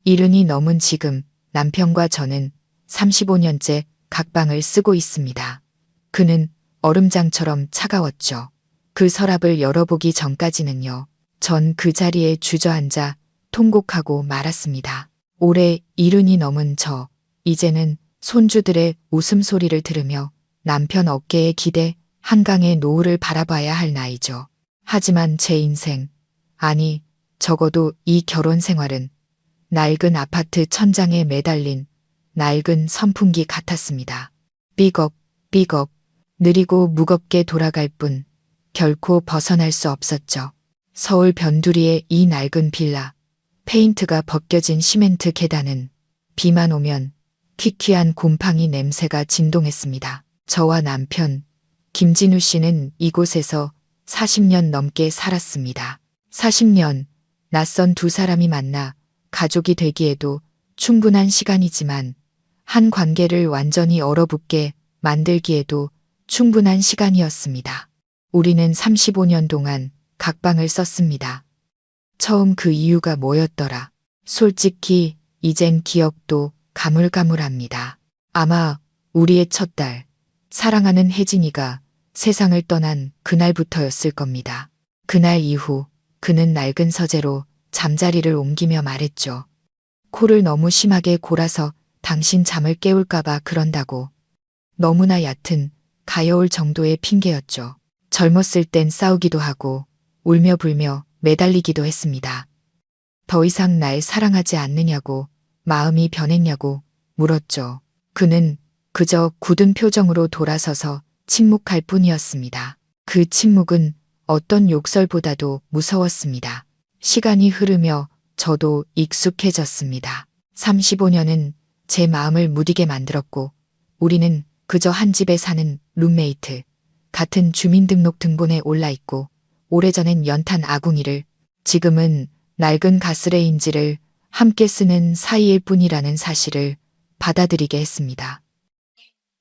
70이 넘은 지금 남편과 저는 35년째 각방을 쓰고 있습니다. 그는 얼음장처럼 차가웠죠. 그 서랍을 열어보기 전까지는요. 전 그 자리에 주저앉아 통곡하고 말았습니다. 올해 70이 넘은 저, 이제는 손주들의 웃음소리를 들으며 남편 어깨에 기대 한강의 노을을 바라봐야 할 나이죠. 하지만 제 인생, 아니 적어도 이 결혼 생활은 낡은 아파트 천장에 매달린 낡은 선풍기 같았습니다. 삐걱, 삐걱, 느리고 무겁게 돌아갈 뿐 결코 벗어날 수 없었죠. 서울 변두리의 이 낡은 빌라, 페인트가 벗겨진 시멘트 계단은 비만 오면 퀴퀴한 곰팡이 냄새가 진동했습니다. 저와 남편, 김진우 씨는 이곳에서 40년 넘게 살았습니다. 40년, 낯선 두 사람이 만나 가족이 되기에도 충분한 시간이지만 한 관계를 완전히 얼어붙게 만들기에도 충분한 시간이었습니다. 우리는 35년 동안 각방을 썼습니다. 처음 그 이유가 뭐였더라. 솔직히 이젠 기억도 가물가물합니다. 아마 우리의 첫 딸, 사랑하는 혜진이가 세상을 떠난 그날부터였을 겁니다. 그날 이후 그는 낡은 서재로 잠자리를 옮기며 말했죠. 코를 너무 심하게 골아서 당신 잠을 깨울까봐 그런다고. 너무나 얕은 가여울 정도의 핑계였죠. 젊었을 땐 싸우기도 하고 울며 불며 매달리기도 했습니다. 더 이상 날 사랑하지 않느냐고, 마음이 변했냐고 물었죠. 그는 그저 굳은 표정으로 돌아서서 침묵할 뿐이었습니다. 그 침묵은 어떤 욕설보다도 무서웠습니다. 시간이 흐르며 저도 익숙해졌습니다. 35년은 제 마음을 무디게 만들었고 우리는 그저 한 집에 사는 룸메이트, 같은 주민등록 등본에 올라있고 오래전엔 연탄 아궁이를, 지금은 낡은 가스레인지를 함께 쓰는 사이일 뿐이라는 사실을 받아들이게 했습니다.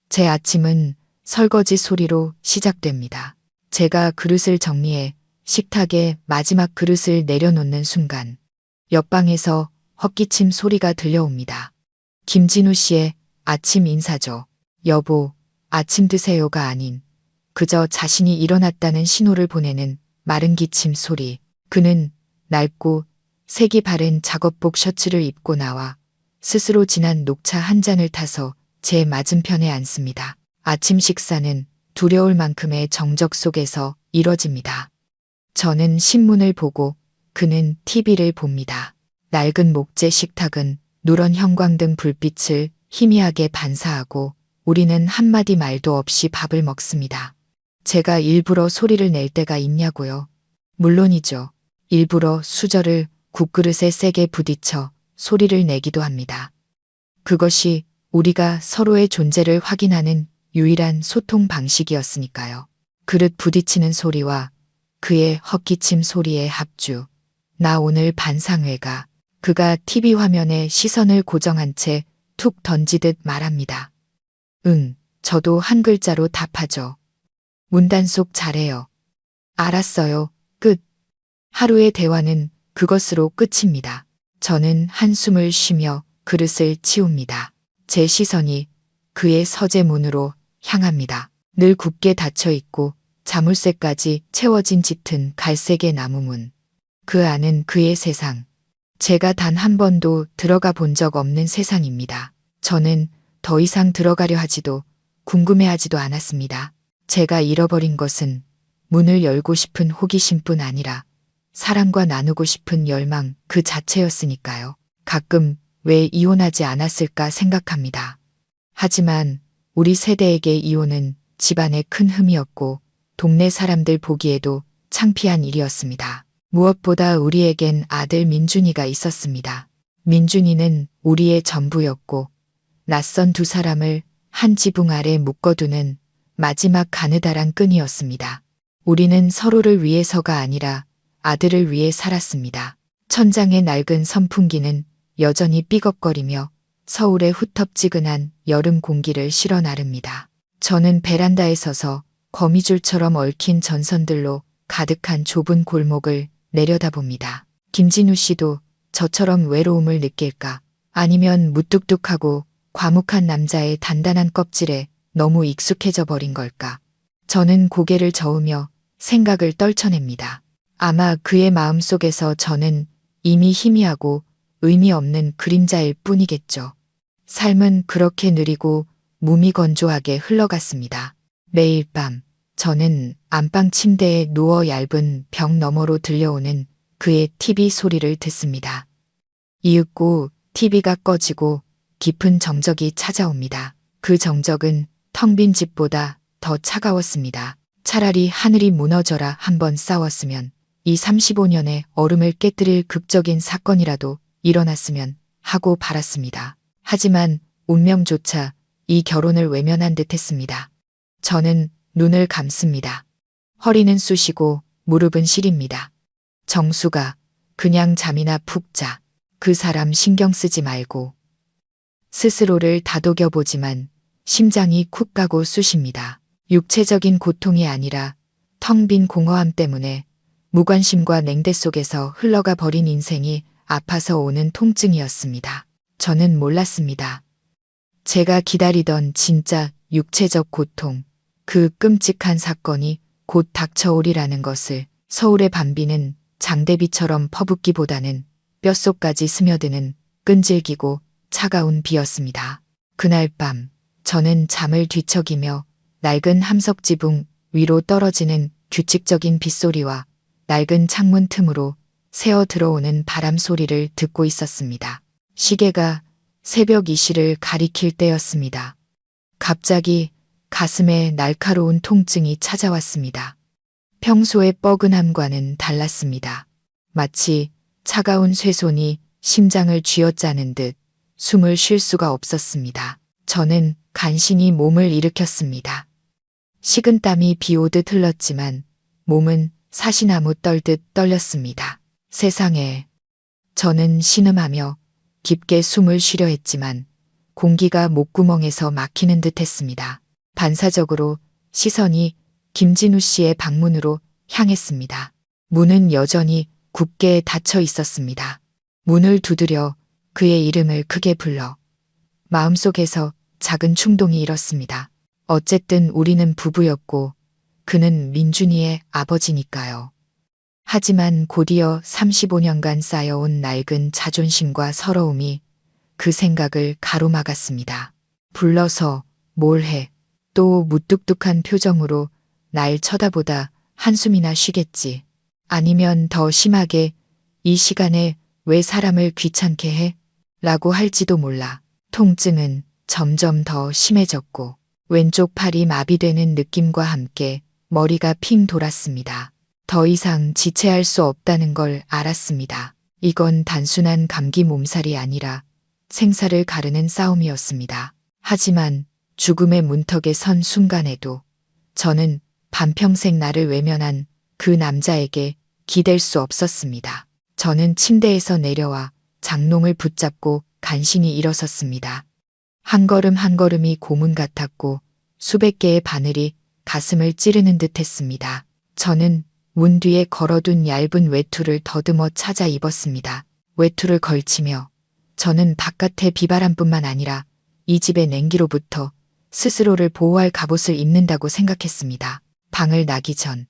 제 아침은 설거지 소리로 시작됩니다. 제가 그릇을 정리해 식탁에 마지막 그릇을 내려놓는 순간 옆방에서 헛기침 소리가 들려옵니다. 김진우 씨의 아침 인사죠. 여보, 아침 드세요가 아닌 그저 자신이 일어났다는 신호를 보내는 마른 기침 소리. 그는 낡고 색이 바른 작업복 셔츠를 입고 나와 스스로 진한 녹차 한 잔을 타서 제 맞은편에 앉습니다. 아침 식사는 두려울 만큼의 정적 속에서 이뤄집니다. 저는 신문을 보고 그는 TV를 봅니다. 낡은 목재 식탁은 누런 형광등 불빛을 희미하게 반사하고 우리는 한마디 말도 없이 밥을 먹습니다. 제가 일부러 소리를 낼 때가 있냐고요? 물론이죠. 일부러 수저를 국그릇에 세게 부딪혀 소리를 내기도 합니다. 그것이 우리가 서로의 존재를 확인하는 유일한 소통 방식이었으니까요. 그릇 부딪히는 소리와 그의 헛기침 소리의 합주. 나 오늘 반상회가. 그가 TV 화면에 시선을 고정한 채 툭 던지듯 말합니다. 응, 저도 한 글자로 답하죠. 문단속 잘해요. 알았어요. 끝. 하루의 대화는 그것으로 끝입니다. 저는 한숨을 쉬며 그릇을 치웁니다. 제 시선이 그의 서재 문으로 향합니다. 늘 굳게 닫혀 있고 자물쇠까지 채워진 짙은 갈색의 나무문. 그 안은 그의 세상. 제가 단 한 번도 들어가 본 적 없는 세상입니다. 저는 더 이상 들어가려 하지도 궁금해하지도 않았습니다. 제가 잃어버린 것은 문을 열고 싶은 호기심뿐 아니라 사랑과 나누고 싶은 열망 그 자체였으니까요. 가끔 왜 이혼하지 않았을까 생각합니다. 하지만 우리 세대에게 이혼은 집안의 큰 흠이었고 동네 사람들 보기에도 창피한 일이었습니다. 무엇보다 우리에겐 아들 민준이가 있었습니다. 민준이는 우리의 전부였고 낯선 두 사람을 한 지붕 아래 묶어두는 마지막 가느다란 끈이었습니다. 우리는 서로를 위해서가 아니라 아들을 위해 살았습니다. 천장의 낡은 선풍기는 여전히 삐걱거리며 서울의 후텁지근한 여름 공기를 실어 나릅니다. 저는 베란다에 서서 거미줄처럼 얽힌 전선들로 가득한 좁은 골목을 내려다봅니다. 김진우 씨도 저처럼 외로움을 느낄까? 아니면 무뚝뚝하고 과묵한 남자의 단단한 껍질에 너무 익숙해져 버린 걸까? 저는 고개를 저으며 생각을 떨쳐냅니다. 아마 그의 마음속에서 저는 이미 희미하고 의미 없는 그림자일 뿐이겠죠. 삶은 그렇게 느리고 무미건조하게 흘러갔습니다. 매일 밤 저는 안방 침대에 누워 얇은 벽 너머로 들려오는 그의 TV 소리를 듣습니다. 이윽고 TV가 꺼지고 깊은 정적이 찾아옵니다. 그 정적은 텅 빈 집보다 더 차가웠습니다. 차라리 하늘이 무너져라 한번 싸웠으면, 이 35년의 얼음을 깨뜨릴 극적인 사건이라도 일어났으면 하고 바랐습니다. 하지만 운명조차 이 결혼을 외면한 듯했습니다. 저는 눈을 감습니다. 허리는 쑤시고 무릎은 시립니다. 정수가, 그냥 잠이나 푹 자. 그 사람 신경 쓰지 말고. 스스로를 다독여보지만 심장이 쿡 가고 쑤십니다. 육체적인 고통이 아니라 텅 빈 공허함 때문에 무관심과 냉대 속에서 흘러가 버린 인생이 아파서 오는 통증이었습니다. 저는 몰랐습니다. 제가 기다리던 진짜 육체적 고통, 그 끔찍한 사건이 곧 닥쳐오리라는 것을. 서울의 밤비는 장대비처럼 퍼붓기보다는 뼛속까지 스며드는 끈질기고 차가운 비였습니다. 그날 밤 저는 잠을 뒤척이며 낡은 함석지붕 위로 떨어지는 규칙적인 빗소리와 낡은 창문 틈으로 새어 들어오는 바람 소리를 듣고 있었습니다. 시계가 새벽 2시를 가리킬 때였습니다. 갑자기 가슴에 날카로운 통증이 찾아왔습니다. 평소의 뻐근함과는 달랐습니다. 마치 차가운 쇠손이 심장을 쥐어짜는 듯 숨을 쉴 수가 없었습니다. 저는 간신히 몸을 일으켰습니다. 식은땀이 비오듯 흘렀지만 몸은 사시나무 떨듯 떨렸습니다. 세상에. 저는 신음하며 깊게 숨을 쉬려 했지만 공기가 목구멍에서 막히는 듯 했습니다. 반사적으로 시선이 김진우 씨의 방문으로 향했습니다. 문은 여전히 굳게 닫혀 있었습니다. 문을 두드려 그의 이름을 크게 불러 마음속에서 작은 충동이 일었습니다. 어쨌든 우리는 부부였고 그는 민준이의 아버지니까요. 하지만 곧이어 35년간 쌓여온 낡은 자존심과 서러움이 그 생각을 가로막았습니다. 불러서 뭘 해? 또 무뚝뚝한 표정으로 날 쳐다보다 한숨이나 쉬겠지. 아니면 더 심하게 이 시간에 왜 사람을 귀찮게 해? 라고 할지도 몰라. 통증은 점점 더 심해졌고 왼쪽 팔이 마비되는 느낌과 함께 머리가 핑 돌았습니다. 더 이상 지체할 수 없다는 걸 알았습니다. 이건 단순한 감기 몸살이 아니라 생사를 가르는 싸움이었습니다. 하지만 죽음의 문턱에 선 순간에도 저는 반평생 나를 외면한 그 남자에게 기댈 수 없었습니다. 저는 침대에서 내려와 장롱을 붙잡고 간신히 일어섰습니다. 한 걸음 한 걸음이 고문 같았고 수백 개의 바늘이 가슴을 찌르는 듯 했습니다. 저는 문 뒤에 걸어둔 얇은 외투를 더듬어 찾아 입었습니다. 외투를 걸치며 저는 바깥의 비바람뿐만 아니라 이 집의 냉기로부터 스스로를 보호할 갑옷을 입는다고 생각했습니다. 방을 나기 전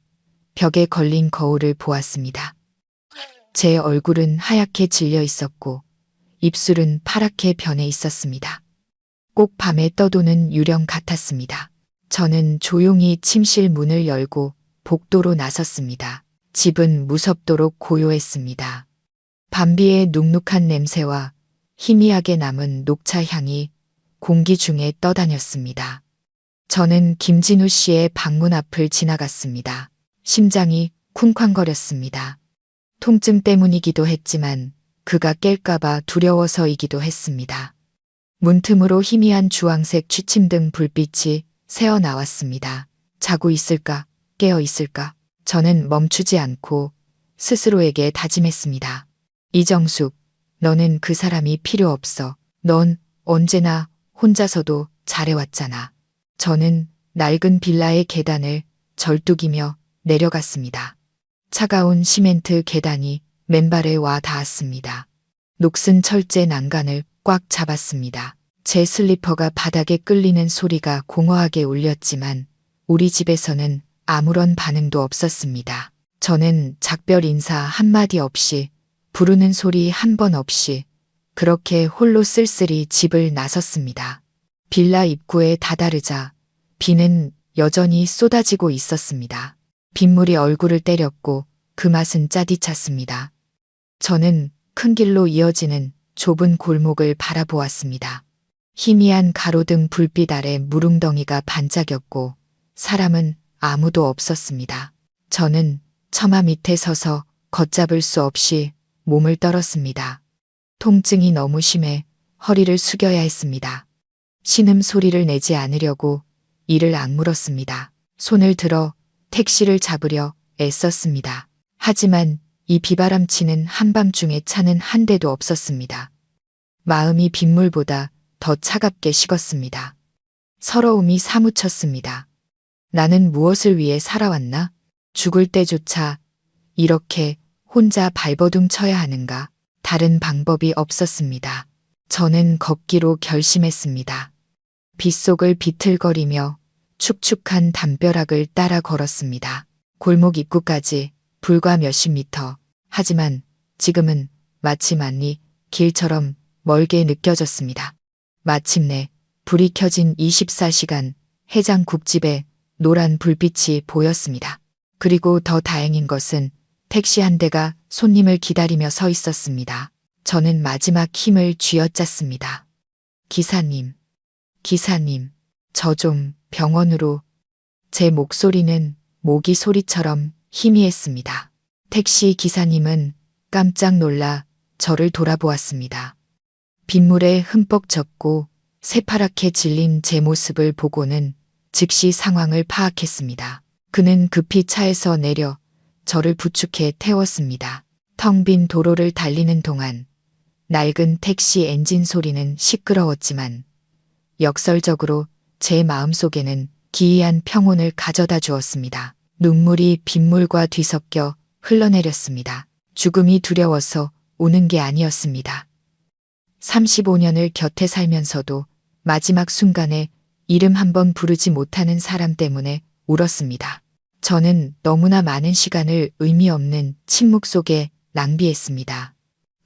벽에 걸린 거울을 보았습니다. 제 얼굴은 하얗게 질려 있었고 입술은 파랗게 변해 있었습니다. 꼭 밤에 떠도는 유령 같았습니다. 저는 조용히 침실 문을 열고 복도로 나섰습니다. 집은 무섭도록 고요했습니다. 밤비의 눅눅한 냄새와 희미하게 남은 녹차 향이 공기 중에 떠다녔습니다. 저는 김진우 씨의 방문 앞을 지나갔습니다. 심장이 쿵쾅거렸습니다. 통증 때문이기도 했지만 그가 깰까봐 두려워서이기도 했습니다. 문틈으로 희미한 주황색 취침등 불빛이 새어 나왔습니다. 자고 있을까? 깨어 있을까? 저는 멈추지 않고 스스로에게 다짐했습니다. 이정숙, 너는 그 사람이 필요 없어. 넌 언제나 혼자서도 잘해왔잖아. 저는 낡은 빌라의 계단을 절뚝이며 내려갔습니다. 차가운 시멘트 계단이 맨발에 와 닿았습니다. 녹슨 철제 난간을 꽉 잡았습니다. 제 슬리퍼가 바닥에 끌리는 소리가 공허하게 울렸지만 우리 집에서는 아무런 반응도 없었습니다. 저는 작별 인사 한마디 없이 부르는 소리 한 번 없이 그렇게 홀로 쓸쓸히 집을 나섰습니다. 빌라 입구에 다다르자 비는 여전히 쏟아지고 있었습니다. 빗물이 얼굴을 때렸고 그 맛은 짜디찼습니다. 저는 큰 길로 이어지는 좁은 골목을 바라보았습니다. 희미한 가로등 불빛 아래 무릉덩이가 반짝였고 사람은 아무도 없었습니다. 저는 처마 밑에 서서 걷잡을 수 없이 몸을 떨었습니다. 통증이 너무 심해 허리를 숙여야 했습니다. 신음 소리를 내지 않으려고 이를 악물었습니다. 손을 들어 택시를 잡으려 애썼습니다. 하지만 이 비바람치는 한밤중에 차는 한 대도 없었습니다. 마음이 빗물보다 더 차갑게 식었습니다. 서러움이 사무쳤습니다. 나는 무엇을 위해 살아왔나? 죽을 때조차 이렇게 혼자 발버둥 쳐야 하는가? 다른 방법이 없었습니다. 저는 걷기로 결심했습니다. 빗속을 비틀거리며 축축한 담벼락을 따라 걸었습니다. 골목 입구까지 불과 몇십 미터. 하지만 지금은 마치 만리 길처럼 멀게 느껴졌습니다. 마침내 불이 켜진 24시간 해장국집에 노란 불빛이 보였습니다. 그리고 더 다행인 것은 택시 한 대가 손님을 기다리며 서 있었습니다. 저는 마지막 힘을 쥐어짰습니다. 기사님, 기사님, 저 좀 병원으로. 제 목소리는 모기 소리처럼 희미했습니다. 택시 기사님은 깜짝 놀라 저를 돌아보았습니다. 빗물에 흠뻑 젖고 새파랗게 질린 제 모습을 보고는 즉시 상황을 파악했습니다. 그는 급히 차에서 내려 저를 부축해 태웠습니다. 텅 빈 도로를 달리는 동안 낡은 택시 엔진 소리는 시끄러웠지만 역설적으로 제 마음속에는 기이한 평온을 가져다 주었습니다. 눈물이 빗물과 뒤섞여 흘러내렸습니다. 죽음이 두려워서 우는 게 아니었습니다. 35년을 곁에 살면서도 마지막 순간에 이름 한 번 부르지 못하는 사람 때문에 울었습니다. 저는 너무나 많은 시간을 의미 없는 침묵 속에 낭비했습니다.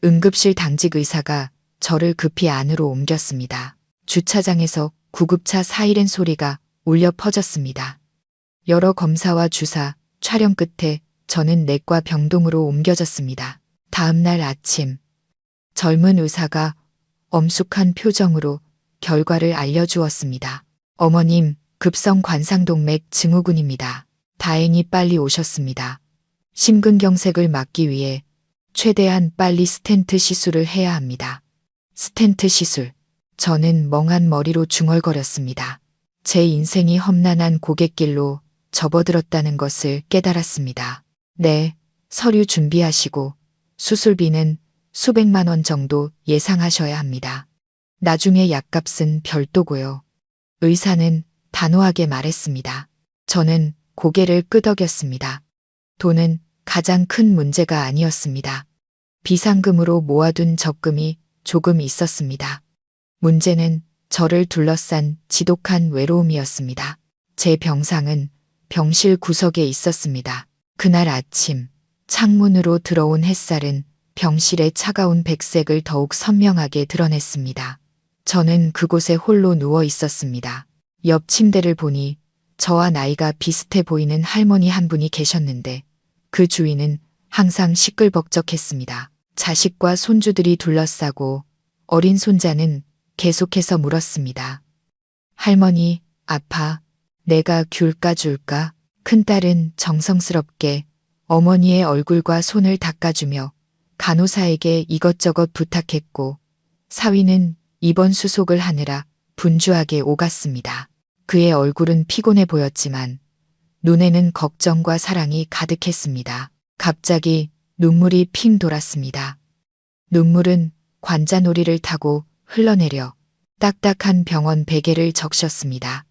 응급실 당직 의사가 저를 급히 안으로 옮겼습니다. 주차장에서 구급차 사이렌 소리가 울려 퍼졌습니다. 여러 검사와 주사, 촬영 끝에 저는 내과 병동으로 옮겨졌습니다. 다음 날 아침, 젊은 의사가 엄숙한 표정으로 결과를 알려주었습니다. 어머님, 급성 관상동맥 증후군입니다. 다행히 빨리 오셨습니다. 심근경색을 막기 위해 최대한 빨리 스텐트 시술을 해야 합니다. 스텐트 시술. 저는 멍한 머리로 중얼거렸습니다. 제 인생이 험난한 고갯길로 접어들었다는 것을 깨달았습니다. 네, 서류 준비하시고 수술비는 수백만 원 정도 예상하셔야 합니다. 나중에 약값은 별도고요. 의사는 단호하게 말했습니다. 저는 고개를 끄덕였습니다. 돈은 가장 큰 문제가 아니었습니다. 비상금으로 모아둔 적금이 조금 있었습니다. 문제는 저를 둘러싼 지독한 외로움이었습니다. 제 병상은 병실 구석에 있었습니다. 그날 아침 창문으로 들어온 햇살은 병실의 차가운 백색을 더욱 선명하게 드러냈습니다. 저는 그곳에 홀로 누워 있었습니다. 옆 침대를 보니 저와 나이가 비슷해 보이는 할머니 한 분이 계셨는데 그 주위는 항상 시끌벅적했습니다. 자식과 손주들이 둘러싸고 어린 손자는 계속해서 물었습니다. 할머니, 아파. 내가 귤 까줄까? 큰딸은 정성스럽게 어머니의 얼굴과 손을 닦아주며 간호사에게 이것저것 부탁했고 사위는 입원 수속을 하느라 분주하게 오갔습니다. 그의 얼굴은 피곤해 보였지만 눈에는 걱정과 사랑이 가득했습니다. 갑자기 눈물이 핑 돌았습니다. 눈물은 관자놀이를 타고 흘러내려 딱딱한 병원 베개를 적셨습니다.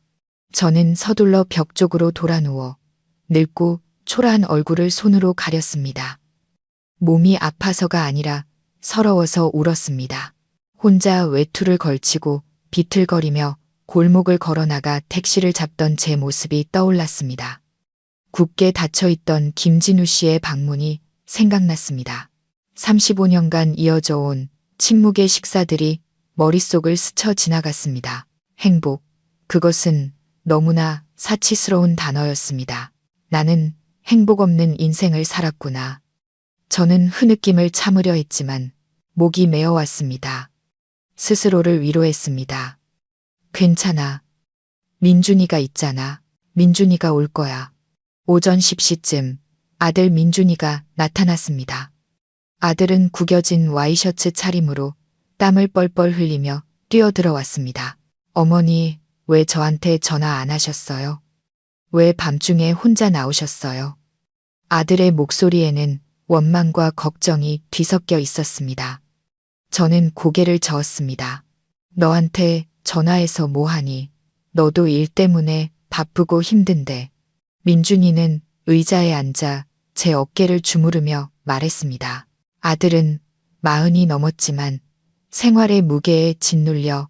저는 서둘러 벽 쪽으로 돌아 누워 늙고 초라한 얼굴을 손으로 가렸습니다. 몸이 아파서가 아니라 서러워서 울었습니다. 혼자 외투를 걸치고 비틀거리며 골목을 걸어나가 택시를 잡던 제 모습이 떠올랐습니다. 굳게 닫혀있던 김진우 씨의 방문이 생각났습니다. 35년간 이어져 온 침묵의 식사들이 머릿속을 스쳐 지나갔습니다. 행복, 그것은 너무나 사치스러운 단어였습니다. 나는 행복 없는 인생을 살았구나. 저는 흐느낌을 참으려 했지만 목이 메어왔습니다. 스스로를 위로했습니다. 괜찮아. 민준이가 있잖아. 민준이가 올 거야. 오전 10시쯤 아들 민준이가 나타났습니다. 아들은 구겨진 와이셔츠 차림으로 땀을 뻘뻘 흘리며 뛰어들어왔습니다. 어머니, 왜 저한테 전화 안 하셨어요? 왜 밤중에 혼자 나오셨어요? 아들의 목소리에는 원망과 걱정이 뒤섞여 있었습니다. 저는 고개를 저었습니다. 너한테 전화해서 뭐하니? 너도 일 때문에 바쁘고 힘든데. 민준이는 의자에 앉아 제 어깨를 주무르며 말했습니다. 아들은 40이 넘었지만 생활의 무게에 짓눌려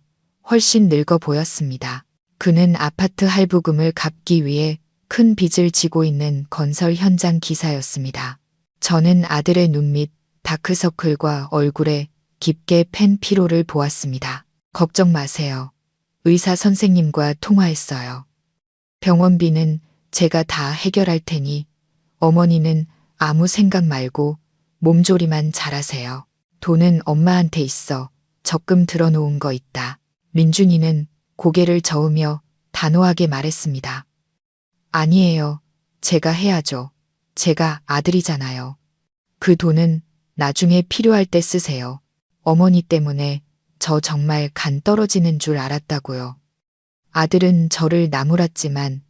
훨씬 늙어 보였습니다. 그는 아파트 할부금을 갚기 위해 큰 빚을 지고 있는 건설 현장 기사였습니다. 저는 아들의 눈 밑 다크서클과 얼굴에 깊게 팬 피로를 보았습니다. 걱정 마세요. 의사 선생님과 통화했어요. 병원비는 제가 다 해결할 테니 어머니는 아무 생각 말고 몸조리만 잘하세요. 돈은 엄마한테 있어. 적금 들어놓은 거 있다. 민준이는 고개를 저으며 단호하게 말했습니다. 아니에요. 제가 해야죠. 제가 아들이잖아요. 그 돈은 나중에 필요할 때 쓰세요. 어머니 때문에 저 정말 간 떨어지는 줄 알았다고요. 아들은 저를 나무랐지만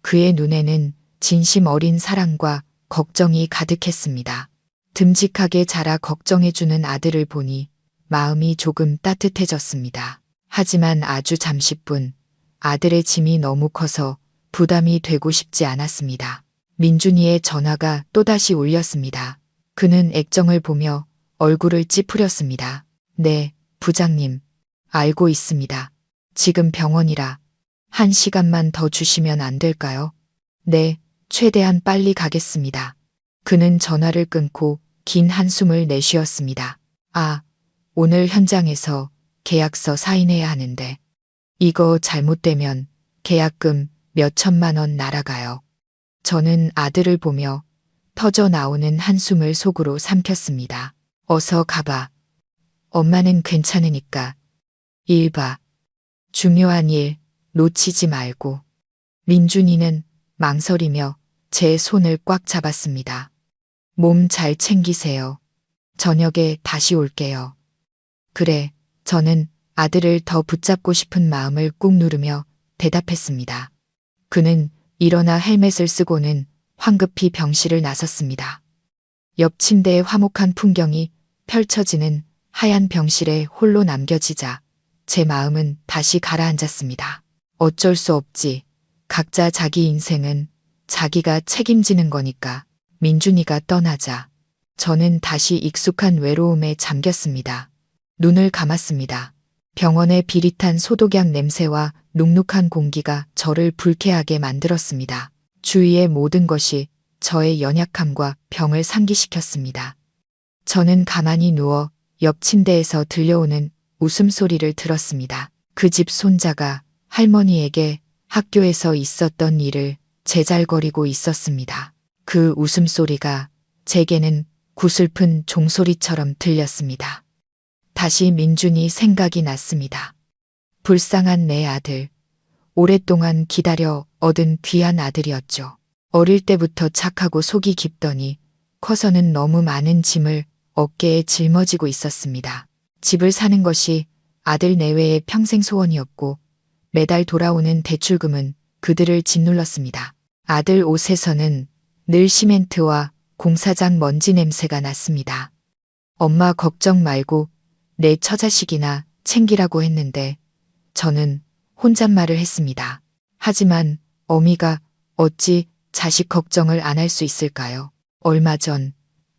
그의 눈에는 진심 어린 사랑과 걱정이 가득했습니다. 듬직하게 자라 걱정해주는 아들을 보니 마음이 조금 따뜻해졌습니다. 하지만 아주 잠시뿐 아들의 짐이 너무 커서 부담이 되고 싶지 않았습니다. 민준이의 전화가 또다시 울렸습니다. 그는 액정을 보며 얼굴을 찌푸렸습니다. 네, 부장님. 알고 있습니다. 지금 병원이라 1시간만 더 주시면 안 될까요? 네, 최대한 빨리 가겠습니다. 그는 전화를 끊고 긴 한숨을 내쉬었습니다. 아, 오늘 현장에서 계약서 사인해야 하는데 이거 잘못되면 계약금 몇 천만 원 날아가요. 저는 아들을 보며 터져 나오는 한숨을 속으로 삼켰습니다. 어서 가봐. 엄마는 괜찮으니까. 일 봐. 중요한 일 놓치지 말고. 민준이는 망설이며 제 손을 꽉 잡았습니다. 몸 잘 챙기세요. 저녁에 다시 올게요. 그래, 저는 아들을 더 붙잡고 싶은 마음을 꾹 누르며 대답했습니다. 그는 일어나 헬멧을 쓰고는 황급히 병실을 나섰습니다. 옆 침대의 화목한 풍경이 펼쳐지는 하얀 병실에 홀로 남겨지자 제 마음은 다시 가라앉았습니다. 어쩔 수 없지. 각자 자기 인생은 자기가 책임지는 거니까. 민준이가 떠나자 저는 다시 익숙한 외로움에 잠겼습니다. 눈을 감았습니다. 병원의 비릿한 소독약 냄새와 눅눅한 공기가 저를 불쾌하게 만들었습니다. 주위의 모든 것이 저의 연약함과 병을 상기시켰습니다. 저는 가만히 누워 옆 침대에서 들려오는 웃음소리를 들었습니다. 그 집 손자가 할머니에게 학교에서 있었던 일을 제잘거리고 있었습니다. 그 웃음소리가 제게는 구슬픈 종소리처럼 들렸습니다. 다시 민준이 생각이 났습니다. 불쌍한 내 아들. 오랫동안 기다려 얻은 귀한 아들이었죠. 어릴 때부터 착하고 속이 깊더니 커서는 너무 많은 짐을 어깨에 짊어지고 있었습니다. 집을 사는 것이 아들 내외의 평생 소원이었고 매달 돌아오는 대출금은 그들을 짓눌렀습니다. 아들 옷에서는 늘 시멘트와 공사장 먼지 냄새가 났습니다. 엄마 걱정 말고 내 처자식이나 챙기라고 했는데 저는 혼잣말을 했습니다. 하지만 어미가 어찌 자식 걱정을 안 할 수 있을까요? 얼마 전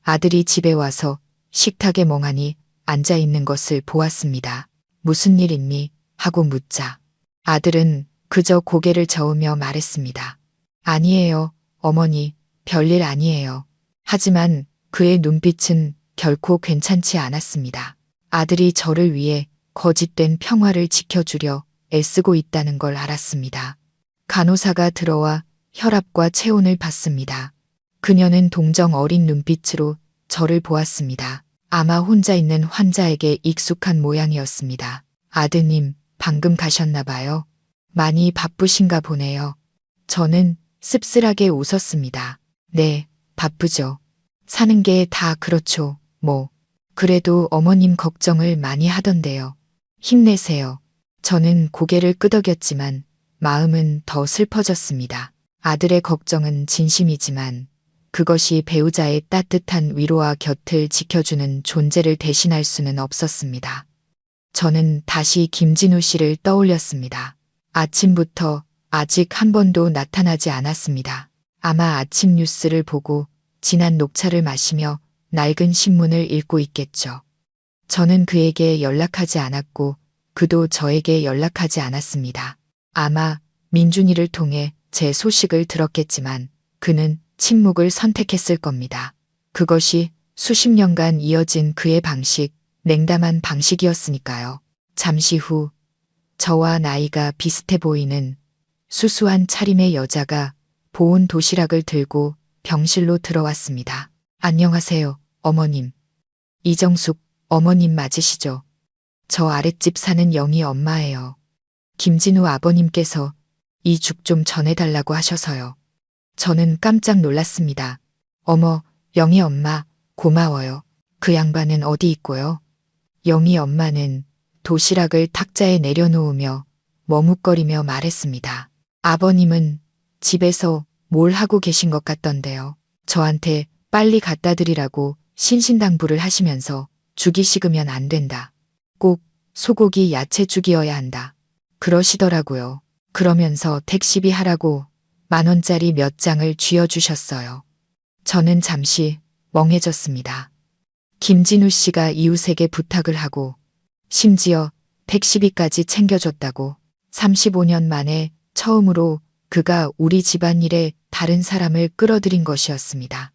아들이 집에 와서 식탁에 멍하니 앉아 있는 것을 보았습니다. 무슨 일 있니? 하고 묻자 아들은 그저 고개를 저으며 말했습니다. 아니에요, 어머니, 별일 아니에요. 하지만 그의 눈빛은 결코 괜찮지 않았습니다. 아들이 저를 위해 거짓된 평화를 지켜주려 애쓰고 있다는 걸 알았습니다. 간호사가 들어와 혈압과 체온을 봤습니다. 그녀는 동정 어린 눈빛으로 저를 보았습니다. 아마 혼자 있는 환자에게 익숙한 모양이었습니다. 아드님, 방금 가셨나 봐요. 많이 바쁘신가 보네요. 저는 씁쓸하게 웃었습니다. 네, 바쁘죠. 사는 게 다 그렇죠, 뭐. 그래도 어머님 걱정을 많이 하던데요. 힘내세요. 저는 고개를 끄덕였지만 마음은 더 슬퍼졌습니다. 아들의 걱정은 진심이지만 그것이 배우자의 따뜻한 위로와 곁을 지켜주는 존재를 대신할 수는 없었습니다. 저는 다시 김진우 씨를 떠올렸습니다. 아침부터 아직 한 번도 나타나지 않았습니다. 아마 아침 뉴스를 보고 진한 녹차를 마시며 낡은 신문을 읽고 있겠죠. 저는 그에게 연락하지 않았고 그도 저에게 연락하지 않았습니다. 아마 민준이를 통해 제 소식을 들었겠지만 그는 침묵을 선택했을 겁니다. 그것이 수십 년간 이어진 그의 방식, 냉담한 방식이었으니까요. 잠시 후 저와 나이가 비슷해 보이는 수수한 차림의 여자가 보온 도시락을 들고 병실로 들어왔습니다. 안녕하세요, 어머님. 이정숙 어머님 맞으시죠? 저 아랫집 사는 영희 엄마예요. 김진우 아버님께서 이 죽 좀 전해달라고 하셔서요. 저는 깜짝 놀랐습니다. 어머, 영희 엄마, 고마워요. 그 양반은 어디 있고요? 영희 엄마는 도시락을 탁자에 내려놓으며 머뭇거리며 말했습니다. 아버님은 집에서 뭘 하고 계신 것 같던데요. 저한테 빨리 갖다 드리라고 신신당부를 하시면서 죽이 식으면 안 된다. 꼭 소고기 야채죽이어야 한다. 그러시더라고요. 그러면서 택시비 하라고 10,000원짜리 몇 장을 쥐어주셨어요. 저는 잠시 멍해졌습니다. 김진우 씨가 이웃에게 부탁을 하고 심지어 택시비까지 챙겨줬다고 35년 만에 처음으로 그가 우리 집안일에 다른 사람을 끌어들인 것이었습니다.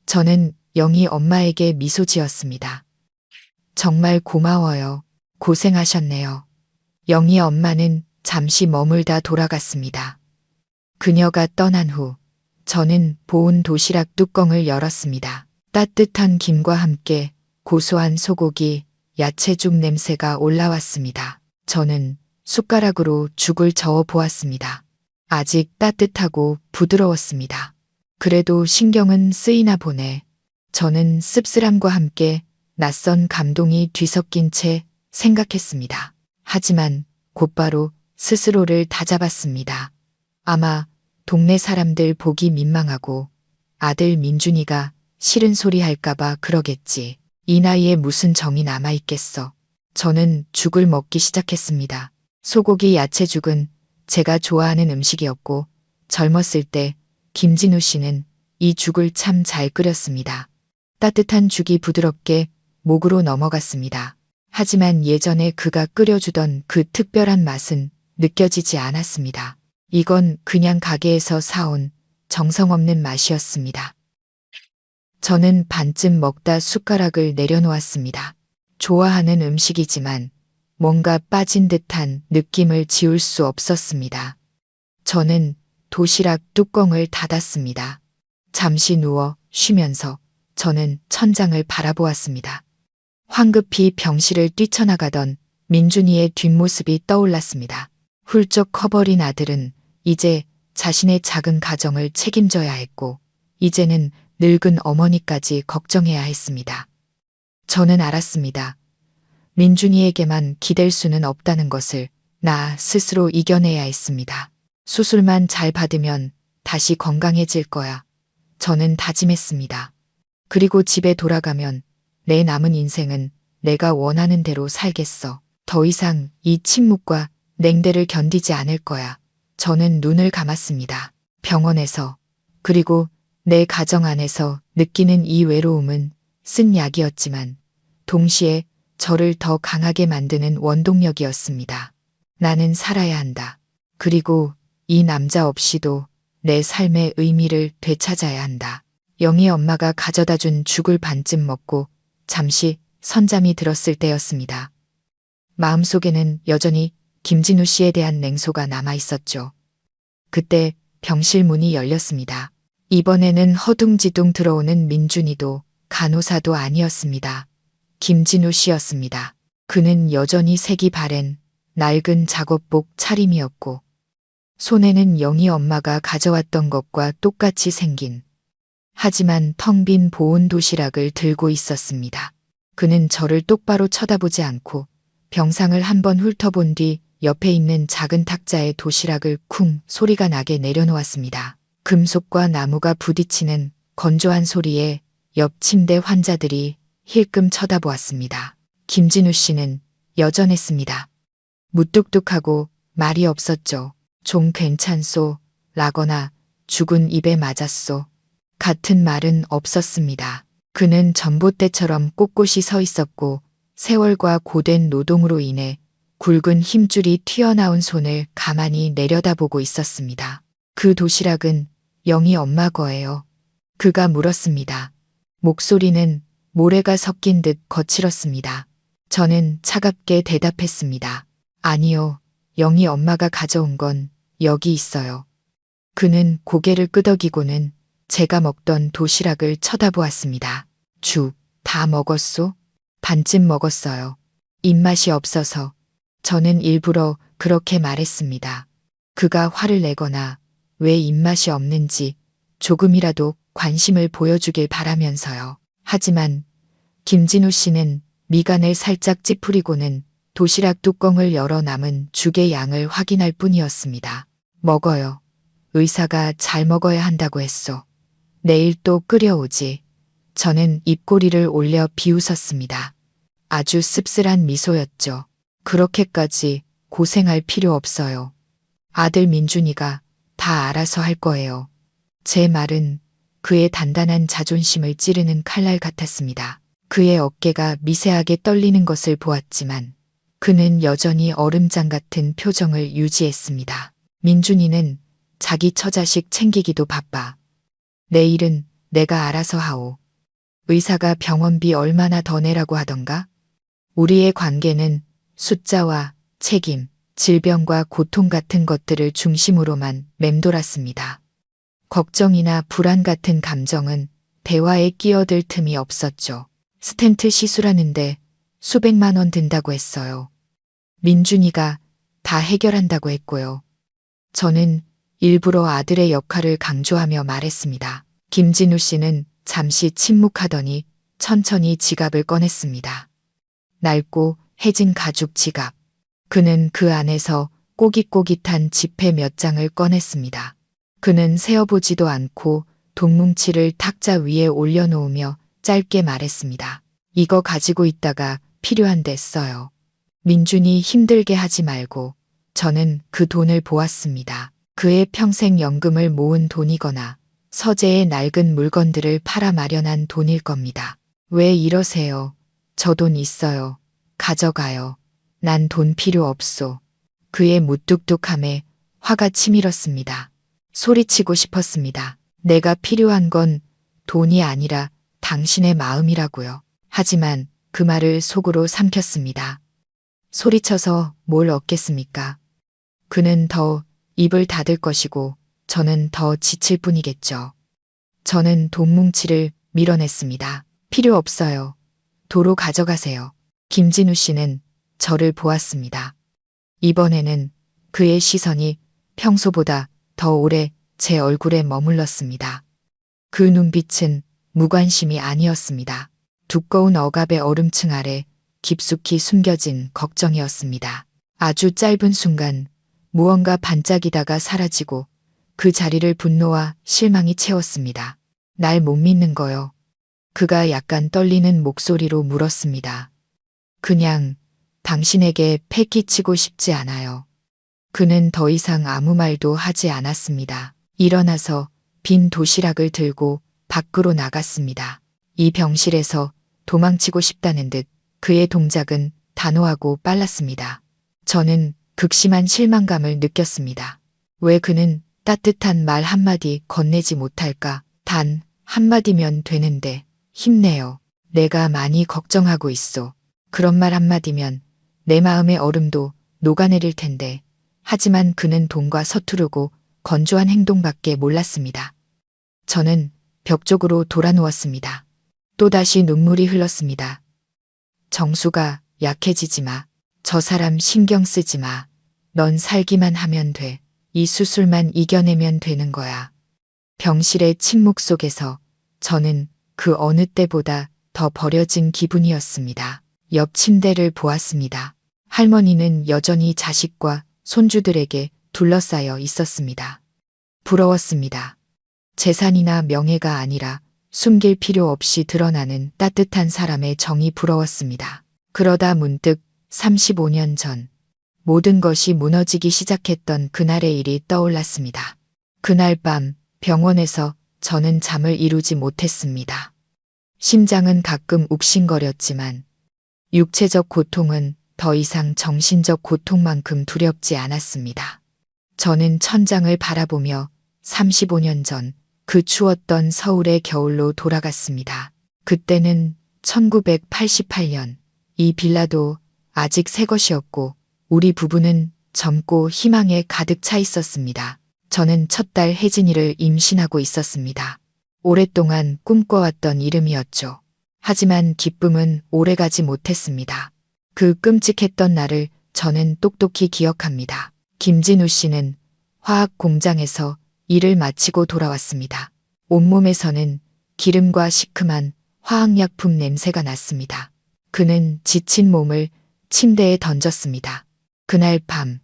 저는 영희 엄마에게 미소 지었습니다. 정말 고마워요. 고생하셨네요. 영희 엄마는 잠시 머물다 돌아갔습니다. 그녀가 떠난 후 저는 보온 도시락 뚜껑을 열었습니다. 따뜻한 김과 함께 고소한 소고기, 야채죽 냄새가 올라왔습니다. 저는 숟가락으로 죽을 저어 보았습니다. 아직 따뜻하고 부드러웠습니다. 그래도 신경은 쓰이나 보네. 저는 씁쓸함과 함께 낯선 감동이 뒤섞인 채 생각했습니다. 하지만 곧바로 스스로를 다잡았습니다. 아마 동네 사람들 보기 민망하고 아들 민준이가 싫은 소리 할까봐 그러겠지. 이 나이에 무슨 정이 남아있겠어. 저는 죽을 먹기 시작했습니다. 소고기 야채죽은 제가 좋아하는 음식이었고 젊었을 때 김진우 씨는 이 죽을 참 잘 끓였습니다. 따뜻한 죽이 부드럽게 목으로 넘어갔습니다. 하지만 예전에 그가 끓여주던 그 특별한 맛은 느껴지지 않았습니다. 이건 그냥 가게에서 사온 정성 없는 맛이었습니다. 저는 반쯤 먹다 숟가락을 내려놓았습니다. 좋아하는 음식이지만 뭔가 빠진 듯한 느낌을 지울 수 없었습니다. 저는 도시락 뚜껑을 닫았습니다. 잠시 누워 쉬면서 저는 천장을 바라보았습니다. 황급히 병실을 뛰쳐나가던 민준이의 뒷모습이 떠올랐습니다. 훌쩍 커버린 아들은 이제 자신의 작은 가정을 책임져야 했고 이제는 늙은 어머니까지 걱정해야 했습니다. 저는 알았습니다. 민준이에게만 기댈 수는 없다는 것을 나 스스로 이겨내야 했습니다. 수술만 잘 받으면 다시 건강해질 거야. 저는 다짐했습니다. 그리고 집에 돌아가면 내 남은 인생은 내가 원하는 대로 살겠어. 더 이상 이 침묵과 냉대를 견디지 않을 거야. 저는 눈을 감았습니다. 병원에서 그리고 내 가정 안에서 느끼는 이 외로움은 쓴 약이었지만 동시에 저를 더 강하게 만드는 원동력이었습니다. 나는 살아야 한다. 그리고 이 남자 없이도 내 삶의 의미를 되찾아야 한다. 영희 엄마가 가져다 준 죽을 반쯤 먹고 잠시 선잠이 들었을 때였습니다. 마음속에는 여전히 김진우 씨에 대한 냉소가 남아 있었죠. 그때 병실 문이 열렸습니다. 이번에는 허둥지둥 들어오는 민준이도 간호사도 아니었습니다. 김진우 씨였습니다. 그는 여전히 색이 바랜 낡은 작업복 차림이었고 손에는 영희 엄마가 가져왔던 것과 똑같이 생긴 하지만 텅 빈 보온 도시락을 들고 있었습니다. 그는 저를 똑바로 쳐다보지 않고 병상을 한번 훑어본 뒤 옆에 있는 작은 탁자에 도시락을 쿵 소리가 나게 내려놓았습니다. 금속과 나무가 부딪히는 건조한 소리에 옆 침대 환자들이 힐끔 쳐다보았습니다. 김진우 씨는 여전했습니다. 무뚝뚝하고 말이 없었죠. 좀 괜찮소 라거나 죽은 입에 맞았소 같은 말은 없었습니다. 그는 전봇대처럼 꼿꼿이 서 있었고 세월과 고된 노동으로 인해 굵은 힘줄이 튀어나온 손을 가만히 내려다보고 있었습니다. 그 도시락은 영희 엄마 거예요. 그가 물었습니다. 목소리는 모래가 섞인 듯 거칠었습니다. 저는 차갑게 대답했습니다. 아니요, 영희 엄마가 가져온 건 여기 있어요. 그는 고개를 끄덕이고는 제가 먹던 도시락을 쳐다보았습니다. 다 먹었소? 반쯤 먹었어요. 입맛이 없어서. 저는 일부러 그렇게 말했습니다. 그가 화를 내거나 왜 입맛이 없는지 조금이라도 관심을 보여주길 바라면서요. 하지만 김진우 씨는 미간을 살짝 찌푸리고는 도시락 뚜껑을 열어 남은 죽의 양을 확인할 뿐이었습니다. 먹어요. 의사가 잘 먹어야 한다고 했소. 내일 또 끓여오지. 저는 입꼬리를 올려 비웃었습니다. 아주 씁쓸한 미소였죠. 그렇게까지 고생할 필요 없어요. 아들 민준이가 다 알아서 할 거예요. 제 말은 그의 단단한 자존심을 찌르는 칼날 같았습니다. 그의 어깨가 미세하게 떨리는 것을 보았지만 그는 여전히 얼음장 같은 표정을 유지했습니다. 민준이는 자기 처자식 챙기기도 바빠. 내일은 내가 알아서 하오. 의사가 병원비 얼마나 더 내라고 하던가? 우리의 관계는 숫자와 책임, 질병과 고통 같은 것들을 중심으로만 맴돌았습니다. 걱정이나 불안 같은 감정은 대화에 끼어들 틈이 없었죠. 스텐트 시술하는데 수백만 원 든다고 했어요. 민준이가 다 해결한다고 했고요. 저는 일부러 아들의 역할을 강조하며 말했습니다. 김진우 씨는 잠시 침묵하더니 천천히 지갑을 꺼냈습니다. 낡고 해진 가죽 지갑. 그는 그 안에서 꼬깃꼬깃한 지폐 몇 장을 꺼냈습니다. 그는 세어보지도 않고 돈뭉치를 탁자 위에 올려놓으며 짧게 말했습니다. 이거 가지고 있다가 필요한 데 써요. 민준이 힘들게 하지 말고. 저는 그 돈을 보았습니다. 그의 평생 연금을 모은 돈이거나 서재의 낡은 물건들을 팔아 마련한 돈일 겁니다. 왜 이러세요? 저 돈 있어요. 가져가요. 난 돈 필요 없소. 그의 무뚝뚝함에 화가 치밀었습니다. 소리치고 싶었습니다. 내가 필요한 건 돈이 아니라 당신의 마음이라고요. 하지만 그 말을 속으로 삼켰습니다. 소리쳐서 뭘 얻겠습니까? 그는 더 입을 닫을 것이고 저는 더 지칠 뿐이겠죠. 저는 돈뭉치를 밀어냈습니다. 필요 없어요. 도로 가져가세요. 김진우 씨는 저를 보았습니다. 이번에는 그의 시선이 평소보다 더 오래 제 얼굴에 머물렀습니다. 그 눈빛은 무관심이 아니었습니다. 두꺼운 억압의 얼음층 아래 깊숙이 숨겨진 걱정이었습니다. 아주 짧은 순간 무언가 반짝이다가 사라지고 그 자리를 분노와 실망이 채웠습니다. 날 못 믿는 거요. 그가 약간 떨리는 목소리로 물었습니다. 그냥 당신에게 패 끼치고 싶지 않아요. 그는 더 이상 아무 말도 하지 않았습니다. 일어나서 빈 도시락을 들고 밖으로 나갔습니다. 이 병실에서 도망치고 싶다는 듯 그의 동작은 단호하고 빨랐습니다. 저는 극심한 실망감을 느꼈습니다. 왜 그는 따뜻한 말 한마디 건네지 못할까? 단 한마디면 되는데 힘내요. 내가 많이 걱정하고 있어. 그런 말 한마디면 내 마음의 얼음도 녹아내릴 텐데. 하지만 그는 돈과 서투르고 건조한 행동밖에 몰랐습니다. 저는 벽 쪽으로 돌아 누웠습니다. 또다시 눈물이 흘렀습니다. 정수가 약해지지 마. 저 사람 신경 쓰지 마. 넌 살기만 하면 돼. 이 수술만 이겨내면 되는 거야. 병실의 침묵 속에서 저는 그 어느 때보다 더 버려진 기분이었습니다. 옆 침대를 보았습니다. 할머니는 여전히 자식과 손주들에게 둘러싸여 있었습니다. 부러웠습니다. 재산이나 명예가 아니라 숨길 필요 없이 드러나는 따뜻한 사람의 정이 부러웠습니다. 그러다 문득 35년 전 모든 것이 무너지기 시작했던 그날의 일이 떠올랐습니다. 그날 밤 병원에서 저는 잠을 이루지 못했습니다. 심장은 가끔 욱신거렸지만 육체적 고통은 더 이상 정신적 고통만큼 두렵지 않았습니다. 저는 천장을 바라보며 35년 전 그 추웠던 서울의 겨울로 돌아갔습니다. 그때는 1988년 이 빌라도 아직 새 것이었고 우리 부부는 젊고 희망에 가득 차 있었습니다. 저는 첫 딸 혜진이를 임신하고 있었습니다. 오랫동안 꿈꿔왔던 이름이었죠. 하지만 기쁨은 오래가지 못했습니다. 그 끔찍했던 날을 저는 똑똑히 기억합니다. 김진우 씨는 화학 공장에서 일을 마치고 돌아왔습니다. 온몸에서는 기름과 시큼한 화학약품 냄새가 났습니다. 그는 지친 몸을 침대에 던졌습니다. 그날 밤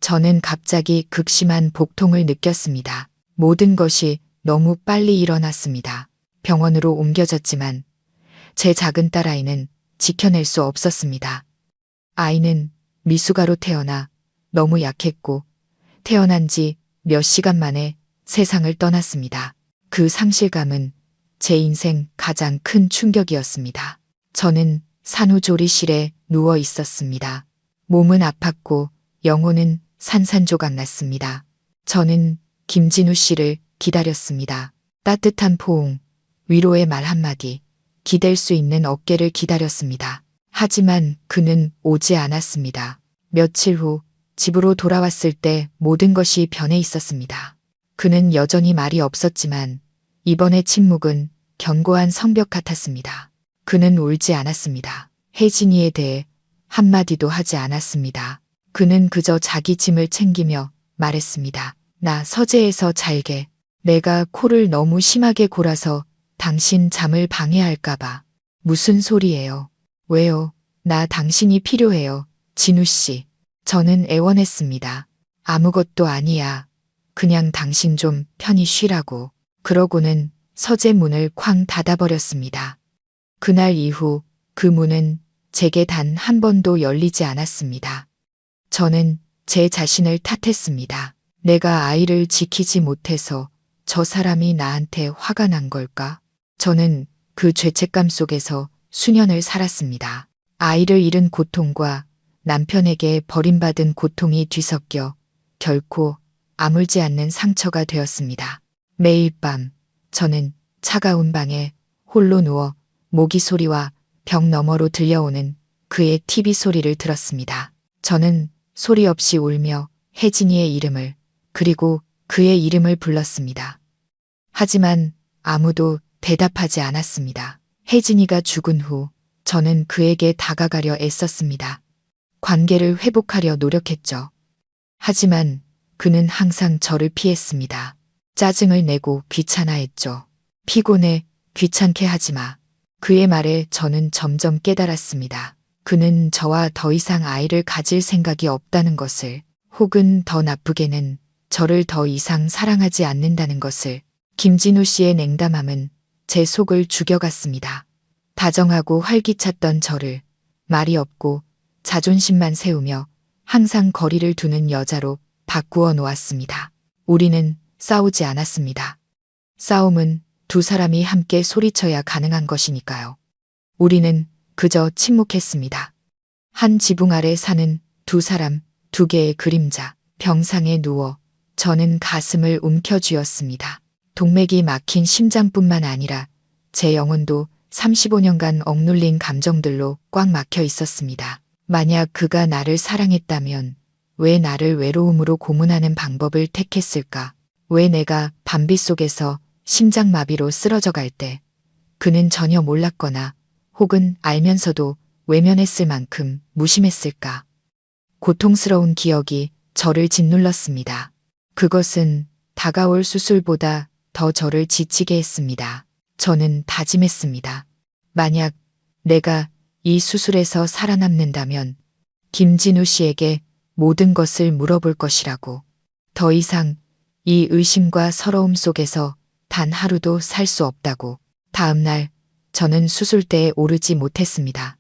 저는 갑자기 극심한 복통을 느꼈습니다. 모든 것이 너무 빨리 일어났습니다. 병원으로 옮겨졌지만 제 작은 딸아이는 지켜낼 수 없었습니다. 아이는 미숙아로 태어나 너무 약했고 태어난 지 몇 시간 만에 세상을 떠났습니다. 그 상실감은 제 인생 가장 큰 충격이었습니다. 저는 산후조리실에 누워 있었습니다. 몸은 아팠고 영혼은 산산조각 났습니다. 저는 김진우 씨를 기다렸습니다. 따뜻한 포옹, 위로의 말 한마디, 기댈 수 있는 어깨를 기다렸습니다. 하지만 그는 오지 않았습니다. 며칠 후 집으로 돌아왔을 때 모든 것이 변해 있었습니다. 그는 여전히 말이 없었지만 이번의 침묵은 견고한 성벽 같았습니다. 그는 울지 않았습니다. 혜진이에 대해 한마디도 하지 않았습니다. 그는 그저 자기 짐을 챙기며 말했습니다. 나 서재에서 잘게. 내가 코를 너무 심하게 골아서 당신 잠을 방해할까봐. 무슨 소리예요? 왜요? 나 당신이 필요해요. 진우 씨. 저는 애원했습니다. 아무것도 아니야. 그냥 당신 좀 편히 쉬라고. 그러고는 서재 문을 쾅 닫아버렸습니다. 그날 이후 그 문은 제게 단 한 번도 열리지 않았습니다. 저는 제 자신을 탓했습니다. 내가 아이를 지키지 못해서 저 사람이 나한테 화가 난 걸까? 저는 그 죄책감 속에서 수년을 살았습니다. 아이를 잃은 고통과 남편에게 버림받은 고통이 뒤섞여 결코 아물지 않는 상처가 되었습니다. 매일 밤 저는 차가운 방에 홀로 누워 모기 소리와 벽 너머로 들려오는 그의 TV 소리를 들었습니다. 저는 소리 없이 울며 혜진이의 이름을 그리고 그의 이름을 불렀습니다. 하지만 아무도 대답하지 않았습니다. 혜진이가 죽은 후 저는 그에게 다가가려 애썼습니다. 관계를 회복하려 노력했죠. 하지만 그는 항상 저를 피했습니다. 짜증을 내고 귀찮아했죠. 피곤해, 귀찮게 하지 마. 그의 말에 저는 점점 깨달았습니다. 그는 저와 더 이상 아이를 가질 생각이 없다는 것을, 혹은 더 나쁘게는 저를 더 이상 사랑하지 않는다는 것을. 김진우 씨의 냉담함은 제 속을 죽여갔습니다. 다정하고 활기찼던 저를 말이 없고 자존심만 세우며 항상 거리를 두는 여자로 바꾸어 놓았습니다. 우리는 싸우지 않았습니다. 싸움은 두 사람이 함께 소리쳐야 가능한 것이니까요. 우리는 그저 침묵했습니다. 한 지붕 아래 사는 두 사람, 두 개의 그림자. 병상에 누워 저는 가슴을 움켜쥐었습니다. 동맥이 막힌 심장뿐만 아니라 제 영혼도 35년간 억눌린 감정들로 꽉 막혀 있었습니다. 만약 그가 나를 사랑했다면 왜 나를 외로움으로 고문하는 방법을 택했을까? 왜 내가 밤빛 속에서 심장마비로 쓰러져 갈 때 그는 전혀 몰랐거나 혹은 알면서도 외면했을 만큼 무심했을까? 고통스러운 기억이 저를 짓눌렀습니다. 그것은 다가올 수술보다 더 저를 지치게 했습니다. 저는 다짐했습니다. 만약 내가 이 수술에서 살아남는다면 김진우 씨에게 모든 것을 물어볼 것이라고. 더 이상 이 의심과 서러움 속에서 단 하루도 살 수 없다고. 다음 날 저는 수술대에 오르지 못했습니다.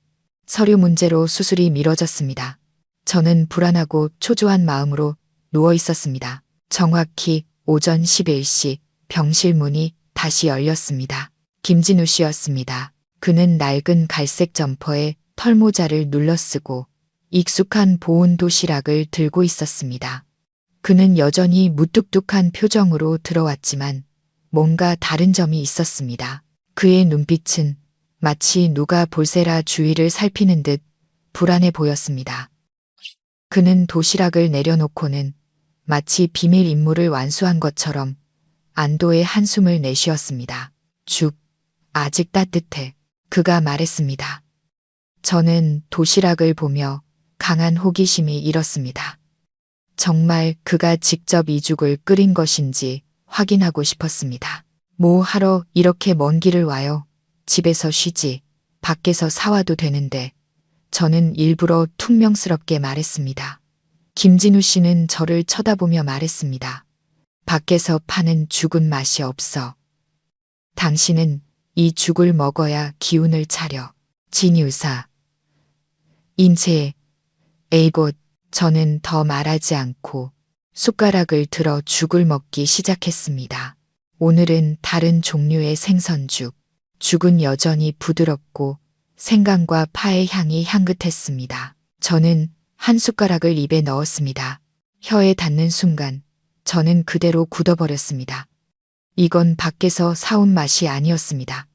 서류 문제로 수술이 미뤄졌습니다. 저는 불안하고 초조한 마음으로 누워 있었습니다. 정확히 오전 11시 병실 문이 다시 열렸습니다. 김진우 씨였습니다. 그는 낡은 갈색 점퍼에 털모자를 눌러쓰고 익숙한 보온 도시락을 들고 있었습니다. 그는 여전히 무뚝뚝한 표정으로 들어왔지만 뭔가 다른 점이 있었습니다. 그의 눈빛은 마치 누가 볼세라 주위를 살피는 듯 불안해 보였습니다. 그는 도시락을 내려놓고는 마치 비밀 임무를 완수한 것처럼 안도의 한숨을 내쉬었습니다. 죽, 아직 따뜻해. 그가 말했습니다. 저는 도시락을 보며 강한 호기심이 일었습니다. 정말 그가 직접 이 죽을 끓인 것인지 확인하고 싶었습니다. 뭐 하러 이렇게 먼 길을 와요? 집에서 쉬지, 밖에서 사와도 되는데. 저는 일부러 퉁명스럽게 말했습니다. 김진우 씨는 저를 쳐다보며 말했습니다. 밖에서 파는 죽은 맛이 없어. 당신은 이 죽을 먹어야 기운을 차려. 진유사. 인체. 에이곳. 저는 더 말하지 않고 숟가락을 들어 죽을 먹기 시작했습니다. 오늘은 다른 종류의 생선죽. 죽은 여전히 부드럽고 생강과 파의 향이 향긋했습니다. 저는 한 숟가락을 입에 넣었습니다. 혀에 닿는 순간 저는 그대로 굳어버렸습니다. 이건 밖에서 사온 맛이 아니었습니다.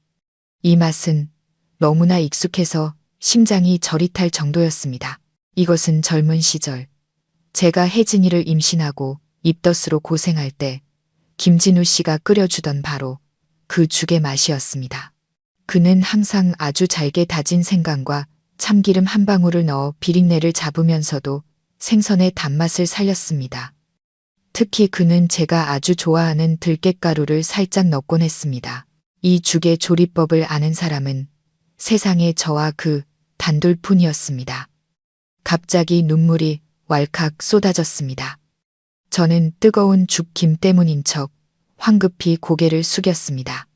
이 맛은 너무나 익숙해서 심장이 저릿할 정도였습니다. 이것은 젊은 시절 제가 혜진이를 임신하고 입덧으로 고생할 때 김진우 씨가 끓여주던 바로 그 죽의 맛이었습니다. 그는 항상 아주 잘게 다진 생강과 참기름 한 방울을 넣어 비린내를 잡으면서도 생선의 단맛을 살렸습니다. 특히 그는 제가 아주 좋아하는 들깨가루를 살짝 넣곤 했습니다. 이 죽의 조리법을 아는 사람은 세상에 저와 그 단둘뿐이었습니다. 갑자기 눈물이 왈칵 쏟아졌습니다. 저는 뜨거운 죽김 때문인 척 황급히 고개를 숙였습니다.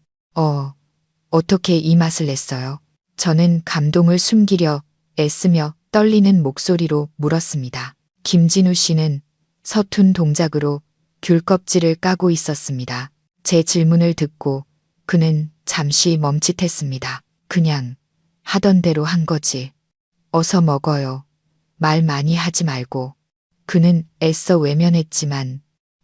어떻게 이 맛을 냈어요? 저는 감동을 숨기려 애쓰며 떨리는 목소리로 물었습니다. 김진우 씨는 서툰 동작으로 귤 껍질을 까고 있었습니다. 제 질문을 듣고 그는 잠시 멈칫했습니다. 그냥 하던 대로 한 거지. 어서 먹어요. 말 많이 하지 말고. 그는 애써 외면했지만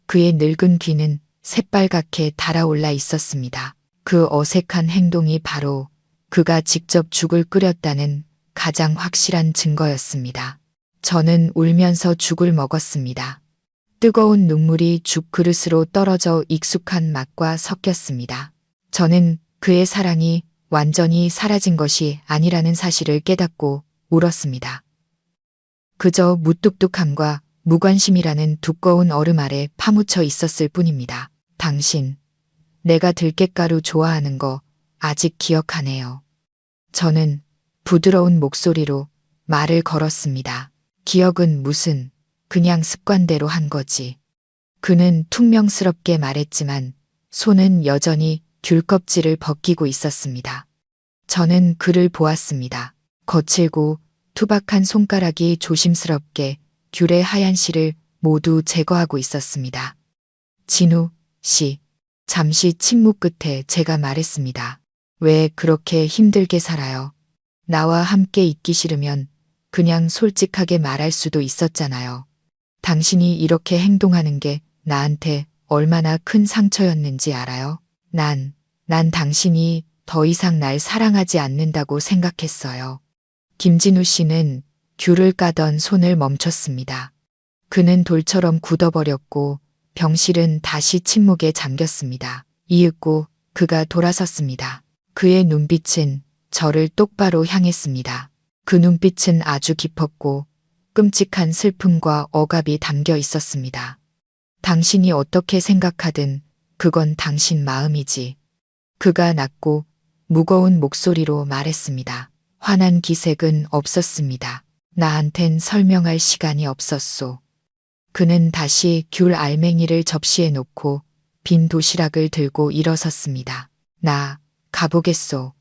그의 늙은 귀는 새빨갛게 달아올라 있었습니다. 그 어색한 행동이 바로 그가 직접 죽을 끓였다는 가장 확실한 증거였습니다. 저는 울면서 죽을 먹었습니다. 뜨거운 눈물이 죽 그릇으로 떨어져 익숙한 맛과 섞였습니다. 저는 그의 사랑이 완전히 사라진 것이 아니라는 사실을 깨닫고 울었습니다. 그저 무뚝뚝함과 무관심이라는 두꺼운 얼음 아래 파묻혀 있었을 뿐입니다. 당신, 내가 들깨가루 좋아하는 거 아직 기억하네요. 저는 부드러운 목소리로 말을 걸었습니다. 기억은 무슨, 그냥 습관대로 한 거지. 그는 퉁명스럽게 말했지만 손은 여전히 귤 껍질을 벗기고 있었습니다. 저는 그를 보았습니다. 거칠고 투박한 손가락이 조심스럽게 귤의 하얀 실을 모두 제거하고 있었습니다. 진우 씨. 잠시 침묵 끝에 제가 말했습니다. 왜 그렇게 힘들게 살아요? 나와 함께 있기 싫으면 그냥 솔직하게 말할 수도 있었잖아요. 당신이 이렇게 행동하는 게 나한테 얼마나 큰 상처였는지 알아요? 난 당신이 더 이상 날 사랑하지 않는다고 생각했어요. 김진우 씨는 귤을 까던 손을 멈췄습니다. 그는 돌처럼 굳어버렸고 병실은 다시 침묵에 잠겼습니다. 이윽고 그가 돌아섰습니다. 그의 눈빛은 저를 똑바로 향했습니다. 그 눈빛은 아주 깊었고 끔찍한 슬픔과 억압이 담겨 있었습니다. 당신이 어떻게 생각하든 그건 당신 마음이지. 그가 낮고 무거운 목소리로 말했습니다. 환한 기색은 없었습니다. 나한텐 설명할 시간이 없었소. 그는 다시 귤 알맹이를 접시에 놓고 빈 도시락을 들고 일어섰습니다. 나 가보겠소.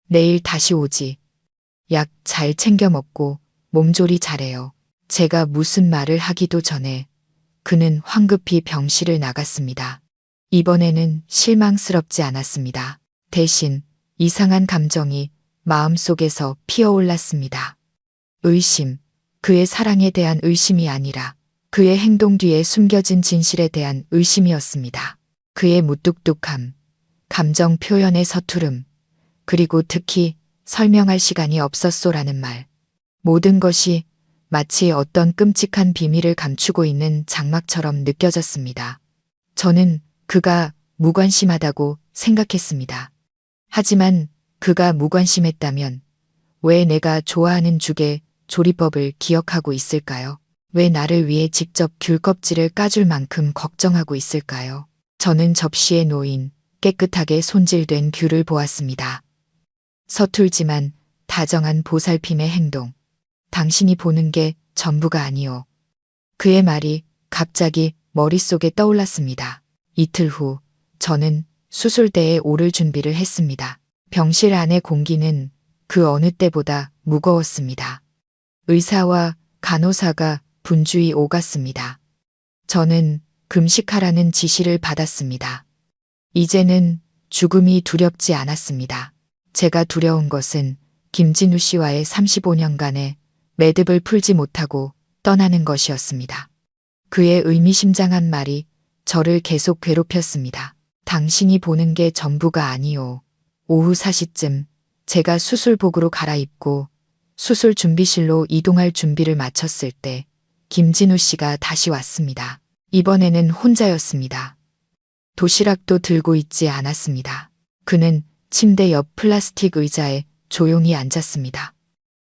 내일 다시 오지. 약 잘 챙겨 먹고 몸조리 잘해요. 제가 무슨 말을 하기도 전에 그는 황급히 병실을 나갔습니다. 이번에는 실망스럽지 않았습니다. 대신 이상한 감정이 마음속에서 피어올랐습니다. 의심, 그의 사랑에 대한 의심이 아니라 그의 행동 뒤에 숨겨진 진실에 대한 의심이었습니다. 그의 무뚝뚝함, 감정 표현의 서투름, 그리고 특히 설명할 시간이 없었소라는 말. 모든 것이 마치 어떤 끔찍한 비밀을 감추고 있는 장막처럼 느껴졌습니다. 저는 그가 무관심하다고 생각했습니다. 하지만 그가 무관심했다면 왜 내가 좋아하는 죽의 조리법을 기억하고 있을까요? 왜 나를 위해 직접 귤 껍질을 까줄 만큼 걱정하고 있을까요? 저는 접시에 놓인 깨끗하게 손질된 귤을 보았습니다. 서툴지만 다정한 보살핌의 행동. 당신이 보는 게 전부가 아니오. 그의 말이 갑자기 머릿속에 떠올랐습니다. 이틀 후 저는 수술대에 오를 준비를 했습니다. 병실 안의 공기는 그 어느 때보다 무거웠습니다. 의사와 간호사가 분주히 오갔습니다. 저는 금식하라는 지시를 받았습니다. 이제는 죽음이 두렵지 않았습니다. 제가 두려운 것은 김진우 씨와의 35년간의 매듭을 풀지 못하고 떠나는 것이었습니다. 그의 의미심장한 말이 저를 계속 괴롭혔습니다. 당신이 보는 게 전부가 아니오. 오후 4시쯤 제가 수술복으로 갈아입고 수술 준비실로 이동할 준비를 마쳤을 때 김진우 씨가 다시 왔습니다. 이번에는 혼자였습니다. 도시락도 들고 있지 않았습니다. 그는 침대 옆 플라스틱 의자에 조용히 앉았습니다.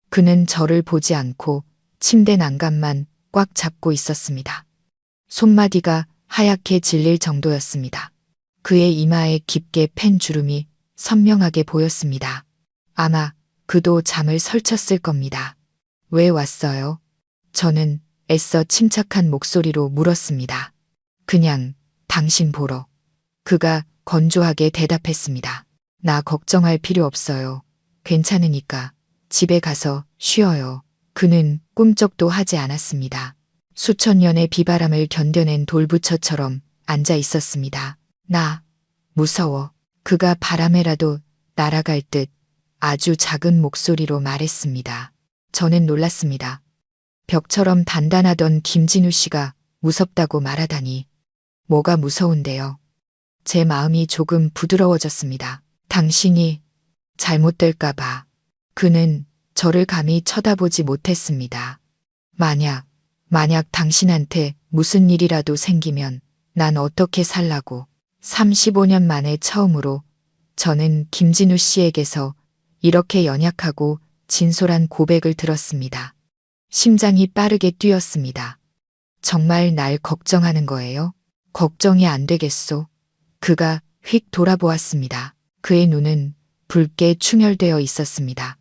그는 저를 보지 않고 침대 난간만 꽉 잡고 있었습니다. 손마디가 하얗게 질릴 정도였습니다. 그의 이마에 깊게 팬 주름이 선명하게 보였습니다. 아마 그도 잠을 설쳤을 겁니다. 왜 왔어요? 저는 애써 침착한 목소리로 물었습니다. 그냥 당신 보러. 그가 건조하게 대답했습니다. 나 걱정할 필요 없어요. 괜찮으니까 집에 가서 쉬어요. 그는 꿈쩍도 하지 않았습니다. 수천 년의 비바람을 견뎌낸 돌부처처럼 앉아 있었습니다. 나 무서워. 그가 바람에라도 날아갈 듯 아주 작은 목소리로 말했습니다. 저는 놀랐습니다. 벽처럼 단단하던 김진우 씨가 무섭다고 말하다니. 뭐가 무서운데요? 제 마음이 조금 부드러워졌습니다. 당신이 잘못될까봐. 그는 저를 감히 쳐다보지 못했습니다. 만약 당신한테 무슨 일이라도 생기면 난 어떻게 살라고. 35년 만에 처음으로 저는 김진우 씨에게서 이렇게 연약하고 진솔한 고백을 들었습니다. 심장이 빠르게 뛰었습니다. 정말 날 걱정하는 거예요? 걱정이 안 되겠소. 그가 휙 돌아보았습니다. 그의 눈은 붉게 충혈되어 있었습니다.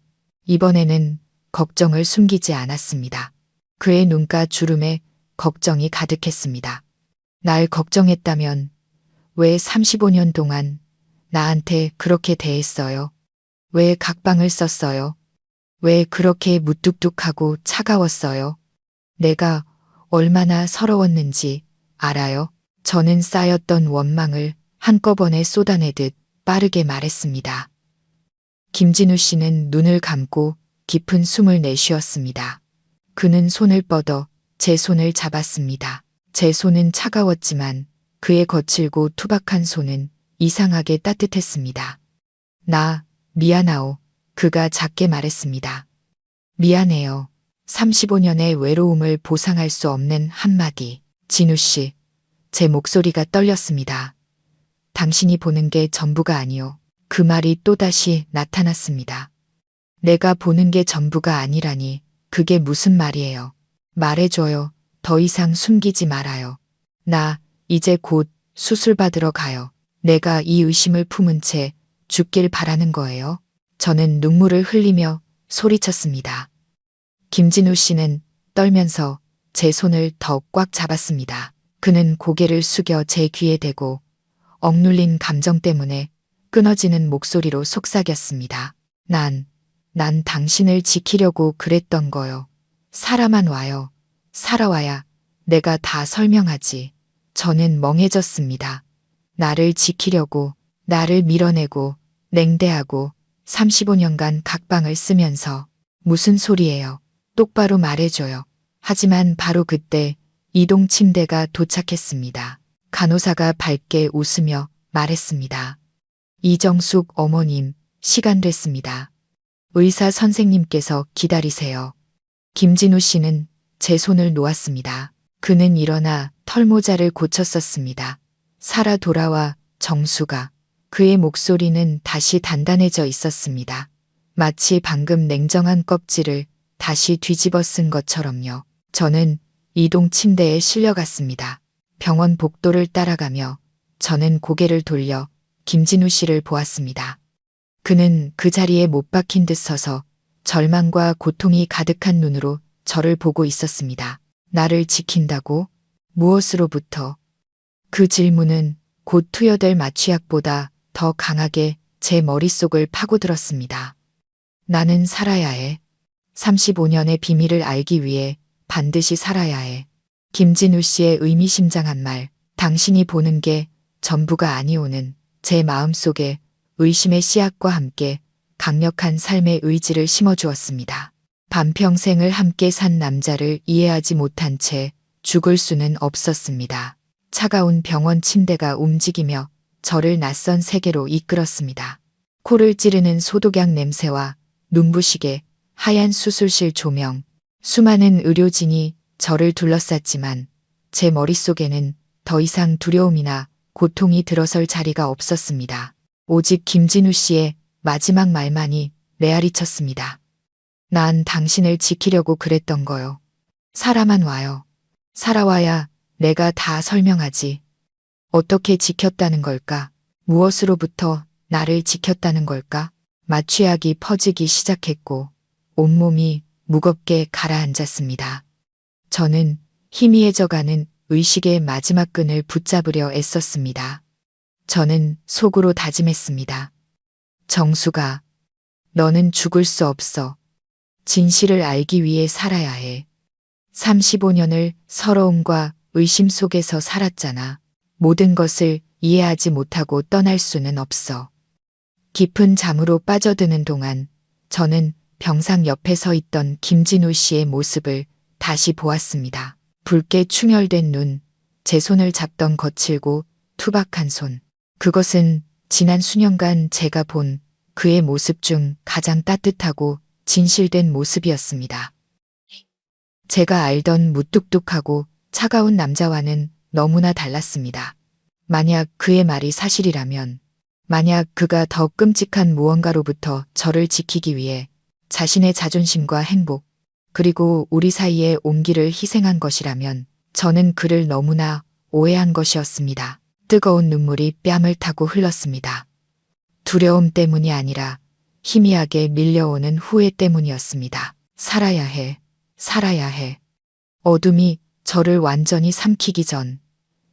이번에는 걱정을 숨기지 않았습니다. 그의 눈가 주름에 걱정이 가득했습니다. 날 걱정했다면 왜 35년 동안 나한테 그렇게 대했어요? 왜 각방을 썼어요? 왜 그렇게 무뚝뚝하고 차가웠어요? 내가 얼마나 서러웠는지 알아요? 저는 쌓였던 원망을 한꺼번에 쏟아내듯 빠르게 말했습니다. 김진우 씨는 눈을 감고 깊은 숨을 내쉬었습니다. 그는 손을 뻗어 제 손을 잡았습니다. 제 손은 차가웠지만 그의 거칠고 투박한 손은 이상하게 따뜻했습니다. 나, 미안하오. 그가 작게 말했습니다. 미안해요. 35년의 외로움을 보상할 수 없는 한마디. 진우 씨, 제 목소리가 떨렸습니다. 당신이 보는 게 전부가 아니오. 그 말이 또다시 나타났습니다. 내가 보는 게 전부가 아니라니, 그게 무슨 말이에요. 말해줘요. 더 이상 숨기지 말아요. 나 이제 곧 수술 받으러 가요. 내가 이 의심을 품은 채 죽길 바라는 거예요. 저는 눈물을 흘리며 소리쳤습니다. 김진우 씨는 떨면서 제 손을 더 꽉 잡았습니다. 그는 고개를 숙여 제 귀에 대고 억눌린 감정 때문에 끊어지는 목소리로 속삭였습니다. 난 당신을 지키려고 그랬던 거요. 살아만 와요. 살아와야 내가 다 설명하지. 저는 멍해졌습니다. 나를 지키려고, 나를 밀어내고, 냉대하고 35년간 각방을 쓰면서 무슨 소리예요. 똑바로 말해줘요. 하지만 바로 그때 이동 침대가 도착했습니다. 간호사가 밝게 웃으며 말했습니다. 이정숙 어머님, 시간 됐습니다. 의사 선생님께서 기다리세요. 김진우 씨는 제 손을 놓았습니다. 그는 일어나 털모자를 고쳤었습니다. 살아 돌아와 정수가. 그의 목소리는 다시 단단해져 있었습니다. 마치 방금 냉정한 껍질을 다시 뒤집어 쓴 것처럼요. 저는 이동 침대에 실려갔습니다. 병원 복도를 따라가며 저는 고개를 돌려 김진우 씨를 보았습니다. 그는 그 자리에 못 박힌 듯 서서 절망과 고통이 가득한 눈으로 저를 보고 있었습니다. 나를 지킨다고? 무엇으로부터? 그 질문은 곧 투여될 마취약보다 더 강하게 제 머릿속을 파고들었습니다. 나는 살아야 해. 35년의 비밀을 알기 위해 반드시 살아야 해. 김진우 씨의 의미심장한 말, 당신이 보는 게 전부가 아니오는 제 마음속에 의심의 씨앗과 함께 강력한 삶의 의지를 심어주었습니다. 반평생을 함께 산 남자를 이해하지 못한 채 죽을 수는 없었습니다. 차가운 병원 침대가 움직이며 저를 낯선 세계로 이끌었습니다. 코를 찌르는 소독약 냄새와 눈부시게 하얀 수술실 조명, 수많은 의료진이 저를 둘러쌌지만 제 머릿속에는 더 이상 두려움이나 고통이 들어설 자리가 없었습니다. 오직 김진우 씨의 마지막 말만이 메아리 쳤습니다. 난 당신을 지키려고 그랬던 거요. 살아만 와요. 살아와야 내가 다 설명하지. 어떻게 지켰다는 걸까? 무엇으로부터 나를 지켰다는 걸까? 마취약이 퍼지기 시작했고 온몸이 무겁게 가라앉았습니다. 저는 희미해져가는 의식의 마지막 끈을 붙잡으려 애썼습니다. 저는 속으로 다짐했습니다. 정수가, 너는 죽을 수 없어. 진실을 알기 위해 살아야 해. 35년을 서러움과 의심 속에서 살았잖아. 모든 것을 이해하지 못하고 떠날 수는 없어. 깊은 잠으로 빠져드는 동안 저는 병상 옆에 서 있던 김진우 씨의 모습을 다시 보았습니다. 붉게 충혈된 눈, 제 손을 잡던 거칠고 투박한 손. 그것은 지난 수년간 제가 본 그의 모습 중 가장 따뜻하고 진실된 모습이었습니다. 제가 알던 무뚝뚝하고 차가운 남자와는 너무나 달랐습니다. 만약 그의 말이 사실이라면, 만약 그가 더 끔찍한 무언가로부터 저를 지키기 위해 자신의 자존심과 행복, 그리고 우리 사이의 온기를 희생한 것이라면 저는 그를 너무나 오해한 것이었습니다. 뜨거운 눈물이 뺨을 타고 흘렀습니다. 두려움 때문이 아니라 희미하게 밀려오는 후회 때문이었습니다. 살아야 해. 살아야 해. 어둠이 저를 완전히 삼키기 전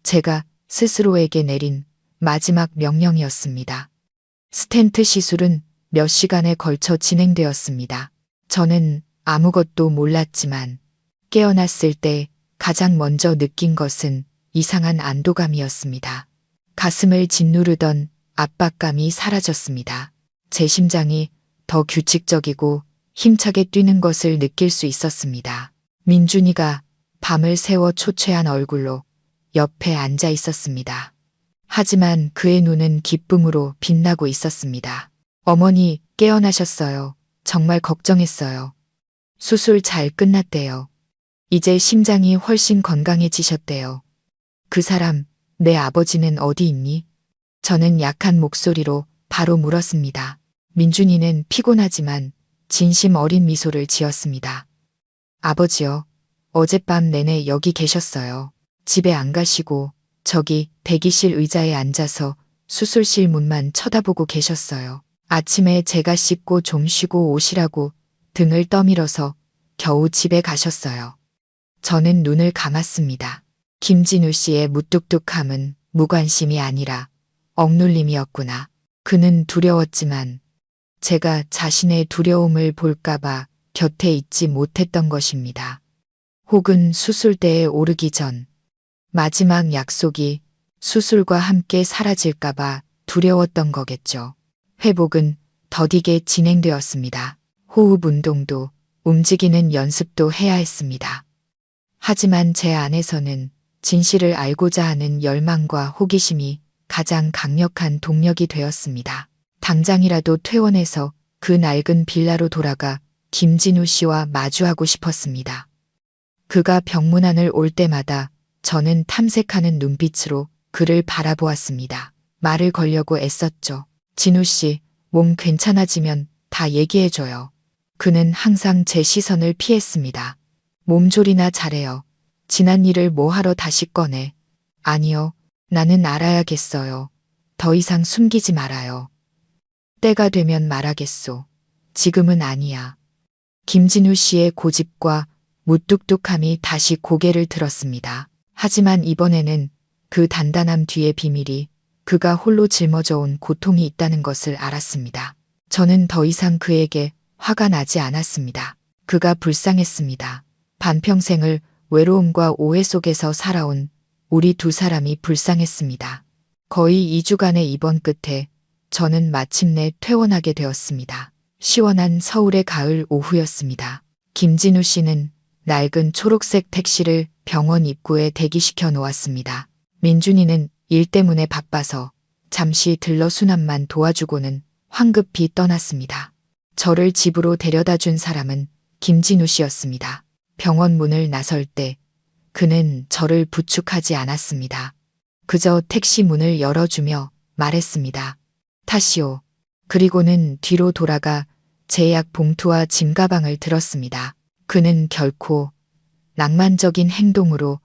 제가 스스로에게 내린 마지막 명령이었습니다. 스텐트 시술은 몇 시간에 걸쳐 진행되었습니다. 저는 아무것도 몰랐지만 깨어났을 때 가장 먼저 느낀 것은 이상한 안도감이었습니다. 가슴을 짓누르던 압박감이 사라졌습니다. 제 심장이 더 규칙적이고 힘차게 뛰는 것을 느낄 수 있었습니다. 민준이가 밤을 새워 초췌한 얼굴로 옆에 앉아 있었습니다. 하지만 그의 눈은 기쁨으로 빛나고 있었습니다. 어머니, 깨어나셨어요. 정말 걱정했어요. 수술 잘 끝났대요. 이제 심장이 훨씬 건강해지셨대요. 그 사람, 내 아버지는 어디 있니? 저는 약한 목소리로 바로 물었습니다. 민준이는 피곤하지만 진심 어린 미소를 지었습니다. 아버지요, 어젯밤 내내 여기 계셨어요. 집에 안 가시고 저기 대기실 의자에 앉아서 수술실 문만 쳐다보고 계셨어요. 아침에 제가 씻고 좀 쉬고 오시라고 등을 떠밀어서 겨우 집에 가셨어요. 저는 눈을 감았습니다. 김진우 씨의 무뚝뚝함은 무관심이 아니라 억눌림이었구나. 그는 두려웠지만 제가 자신의 두려움을 볼까봐 곁에 있지 못했던 것입니다. 혹은 수술대에 오르기 전 마지막 약속이 수술과 함께 사라질까봐 두려웠던 거겠죠. 회복은 더디게 진행되었습니다. 호흡 운동도 움직이는 연습도 해야 했습니다. 하지만 제 안에서는 진실을 알고자 하는 열망과 호기심이 가장 강력한 동력이 되었습니다. 당장이라도 퇴원해서 그 낡은 빌라로 돌아가 김진우 씨와 마주하고 싶었습니다. 그가 병문안을 올 때마다 저는 탐색하는 눈빛으로 그를 바라보았습니다. 말을 걸려고 애썼죠. 진우 씨, 몸 괜찮아지면 다 얘기해줘요. 그는 항상 제 시선을 피했습니다. 몸조리나 잘해요. 지난 일을 뭐하러 다시 꺼내. 아니요, 나는 알아야겠어요. 더 이상 숨기지 말아요. 때가 되면 말하겠소. 지금은 아니야. 김진우 씨의 고집과 무뚝뚝함이 다시 고개를 들었습니다. 하지만 이번에는 그 단단함 뒤에 비밀이 그가 홀로 짊어져 온 고통이 있다는 것을 알았습니다. 저는 더 이상 그에게 화가 나지 않았습니다. 그가 불쌍했습니다. 반평생을 외로움과 오해 속에서 살아온 우리 두 사람이 불쌍했습니다. 거의 2주간의 입원 끝에 저는 마침내 퇴원하게 되었습니다. 시원한 서울의 가을 오후였습니다. 김진우 씨는 낡은 초록색 택시를 병원 입구에 대기시켜 놓았습니다. 민준이는 일 때문에 바빠서 잠시 들러 수납만 도와주고는 황급히 떠났습니다. 저를 집으로 데려다 준 사람은 김진우 씨였습니다. 병원 문을 나설 때 그는 저를 부축하지 않았습니다. 그저 택시 문을 열어주며 말했습니다. 타시오. 그리고는 뒤로 돌아가 제약 봉투와 짐가방을 들었습니다. 그는 결코 낭만적인 행동으로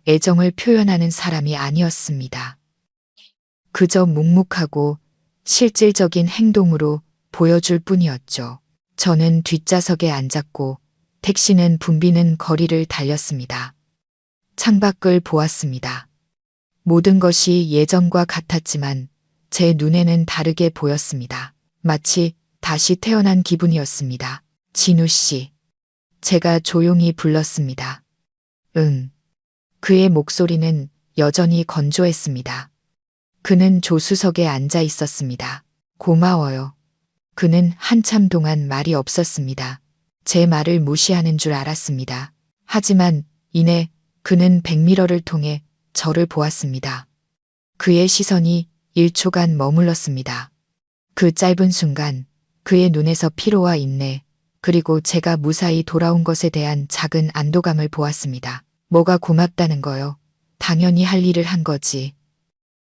애정을 표현하는 사람이 아니었습니다. 그저 묵묵하고 실질적인 행동으로 보여줄 뿐이었죠. 저는 뒷좌석에 앉았고 택시는 붐비는 거리를 달렸습니다. 창밖을 보았습니다. 모든 것이 예전과 같았지만 제 눈에는 다르게 보였습니다. 마치 다시 태어난 기분이었습니다. 진우 씨. 제가 조용히 불렀습니다. 응. 그의 목소리는 여전히 건조했습니다. 그는 조수석에 앉아 있었습니다. 고마워요. 그는 한참 동안 말이 없었습니다. 제 말을 무시하는 줄 알았습니다. 하지만 이내 그는 백미러를 통해 저를 보았습니다. 그의 시선이 1초간 머물렀습니다. 그 짧은 순간 그의 눈에서 피로와 인내, 그리고 제가 무사히 돌아온 것에 대한 작은 안도감을 보았습니다. 뭐가 고맙다는 거요? 당연히 할 일을 한 거지.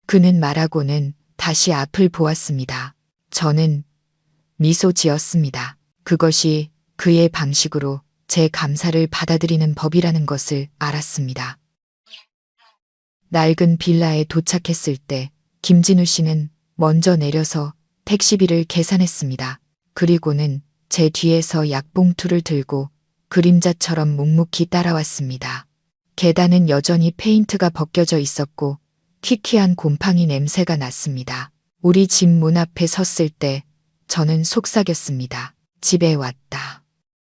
그는 말하고는 다시 앞을 보았습니다. 저는 미소 지었습니다. 그것이 그의 방식으로 제 감사를 받아들이는 법이라는 것을 알았습니다. 낡은 빌라에 도착했을 때 김진우 씨는 먼저 내려서 택시비를 계산했습니다. 그리고는 제 뒤에서 약봉투를 들고 그림자처럼 묵묵히 따라왔습니다. 계단은 여전히 페인트가 벗겨져 있었고 퀴퀴한 곰팡이 냄새가 났습니다. 우리 집 문 앞에 섰을 때 저는 속삭였습니다. 집에 왔다.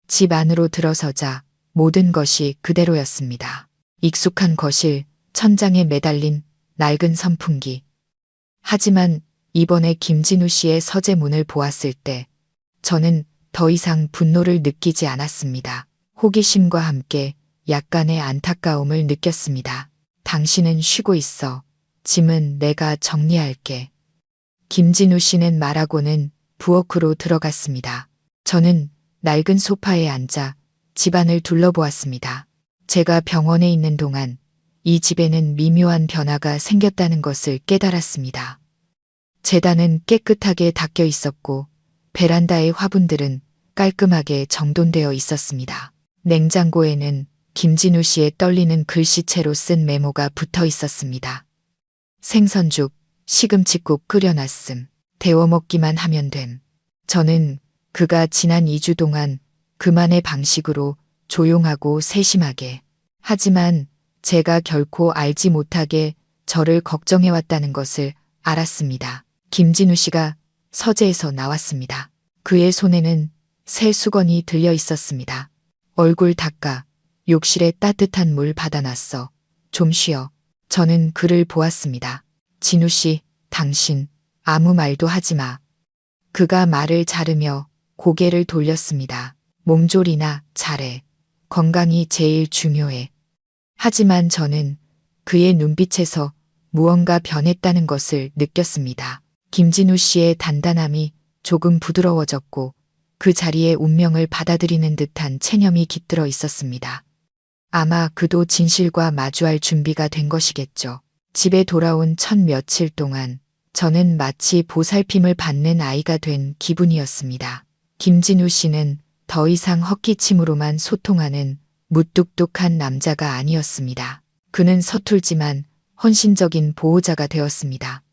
집 안으로 들어서자 모든 것이 그대로였습니다. 익숙한 거실, 천장에 매달린 낡은 선풍기. 하지만 이번에 김진우 씨의 서재문을 보았을 때 저는 더 이상 분노를 느끼지 않았습니다. 호기심과 함께 약간의 안타까움을 느꼈습니다. 당신은 쉬고 있어. 짐은 내가 정리할게. 김진우 씨는 말하고는 부엌으로 들어갔습니다. 저는 낡은 소파에 앉아 집안을 둘러보았습니다. 제가 병원에 있는 동안 이 집에는 미묘한 변화가 생겼다는 것을 깨달았습니다. 재단은 깨끗하게 닦여 있었고 베란다의 화분들은 깔끔하게 정돈되어 있었습니다. 냉장고에는 김진우 씨의 떨리는 글씨체로 쓴 메모가 붙어 있었습니다. 생선죽, 시금치국 끓여놨음. 데워 먹기만 하면 됨. 저는 그가 지난 2주 동안 그만의 방식으로 조용하고 세심하게, 하지만 제가 결코 알지 못하게 저를 걱정해왔다는 것을 알았습니다. 김진우 씨가 서재에서 나왔습니다. 그의 손에는 새 수건이 들려 있었습니다. 얼굴 닦아. 욕실에 따뜻한 물 받아놨어. 좀 쉬어. 저는 그를 보았습니다. 진우 씨, 당신 아무 말도 하지 마. 그가 말을 자르며 고개를 돌렸습니다. 몸조리나 잘해. 건강이 제일 중요해. 하지만 저는 그의 눈빛에서 무언가 변했다는 것을 느꼈습니다. 김진우 씨의 단단함이 조금 부드러워졌고 그 자리에 운명을 받아들이는 듯한 체념이 깃들어 있었습니다. 아마 그도 진실과 마주할 준비가 된 것이겠죠. 집에 돌아온 첫 며칠 동안 저는 마치 보살핌을 받는 아이가 된 기분이었습니다. 김진우 씨는 더 이상 헛기침으로만 소통하는 무뚝뚝한 남자가 아니었습니다. 그는 서툴지만 헌신적인 보호자가 되었습니다.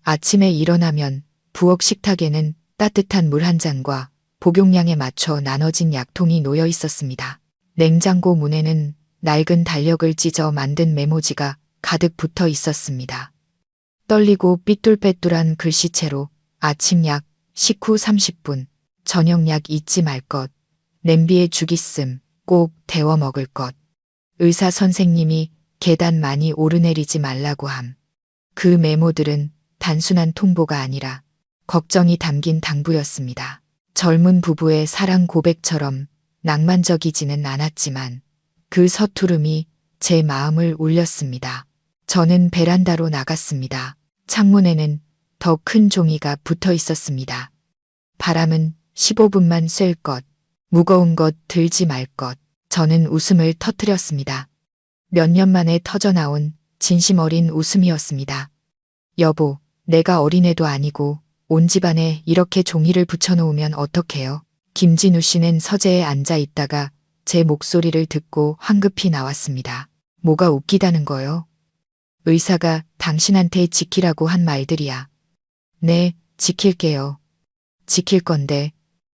아침에 일어나면 부엌 식탁에는 따뜻한 물 한 잔과 복용량에 맞춰 나눠진 약통이 놓여 있었습니다. 냉장고 문에는 낡은 달력을 찢어 만든 메모지가 가득 붙어 있었습니다. 떨리고 삐뚤빼뚤한 글씨체로 아침 약, 식후 30분, 저녁 약 잊지 말 것, 냄비에 죽 있음, 꼭 데워 먹을 것, 의사 선생님이 계단 많이 오르내리지 말라고 함. 그 메모들은 단순한 통보가 아니라 걱정이 담긴 당부였습니다. 젊은 부부의 사랑 고백처럼 낭만적이지는 않았지만 그 서투름이 제 마음을 울렸습니다. 저는 베란다로 나갔습니다. 창문에는 더 큰 종이가 붙어 있었습니다. 바람은 15분만 쐴 것, 무거운 것 들지 말 것. 저는 웃음을 터뜨렸습니다. 몇 년 만에 터져나온 진심 어린 웃음이었습니다. 여보, 내가 어린애도 아니고 온 집안에 이렇게 종이를 붙여놓으면 어떡해요? 김진우 씨는 서재에 앉아 있다가 제 목소리를 듣고 황급히 나왔습니다. 뭐가 웃기다는 거요? 의사가 당신한테 지키라고 한 말들이야. 네, 지킬게요. 지킬 건데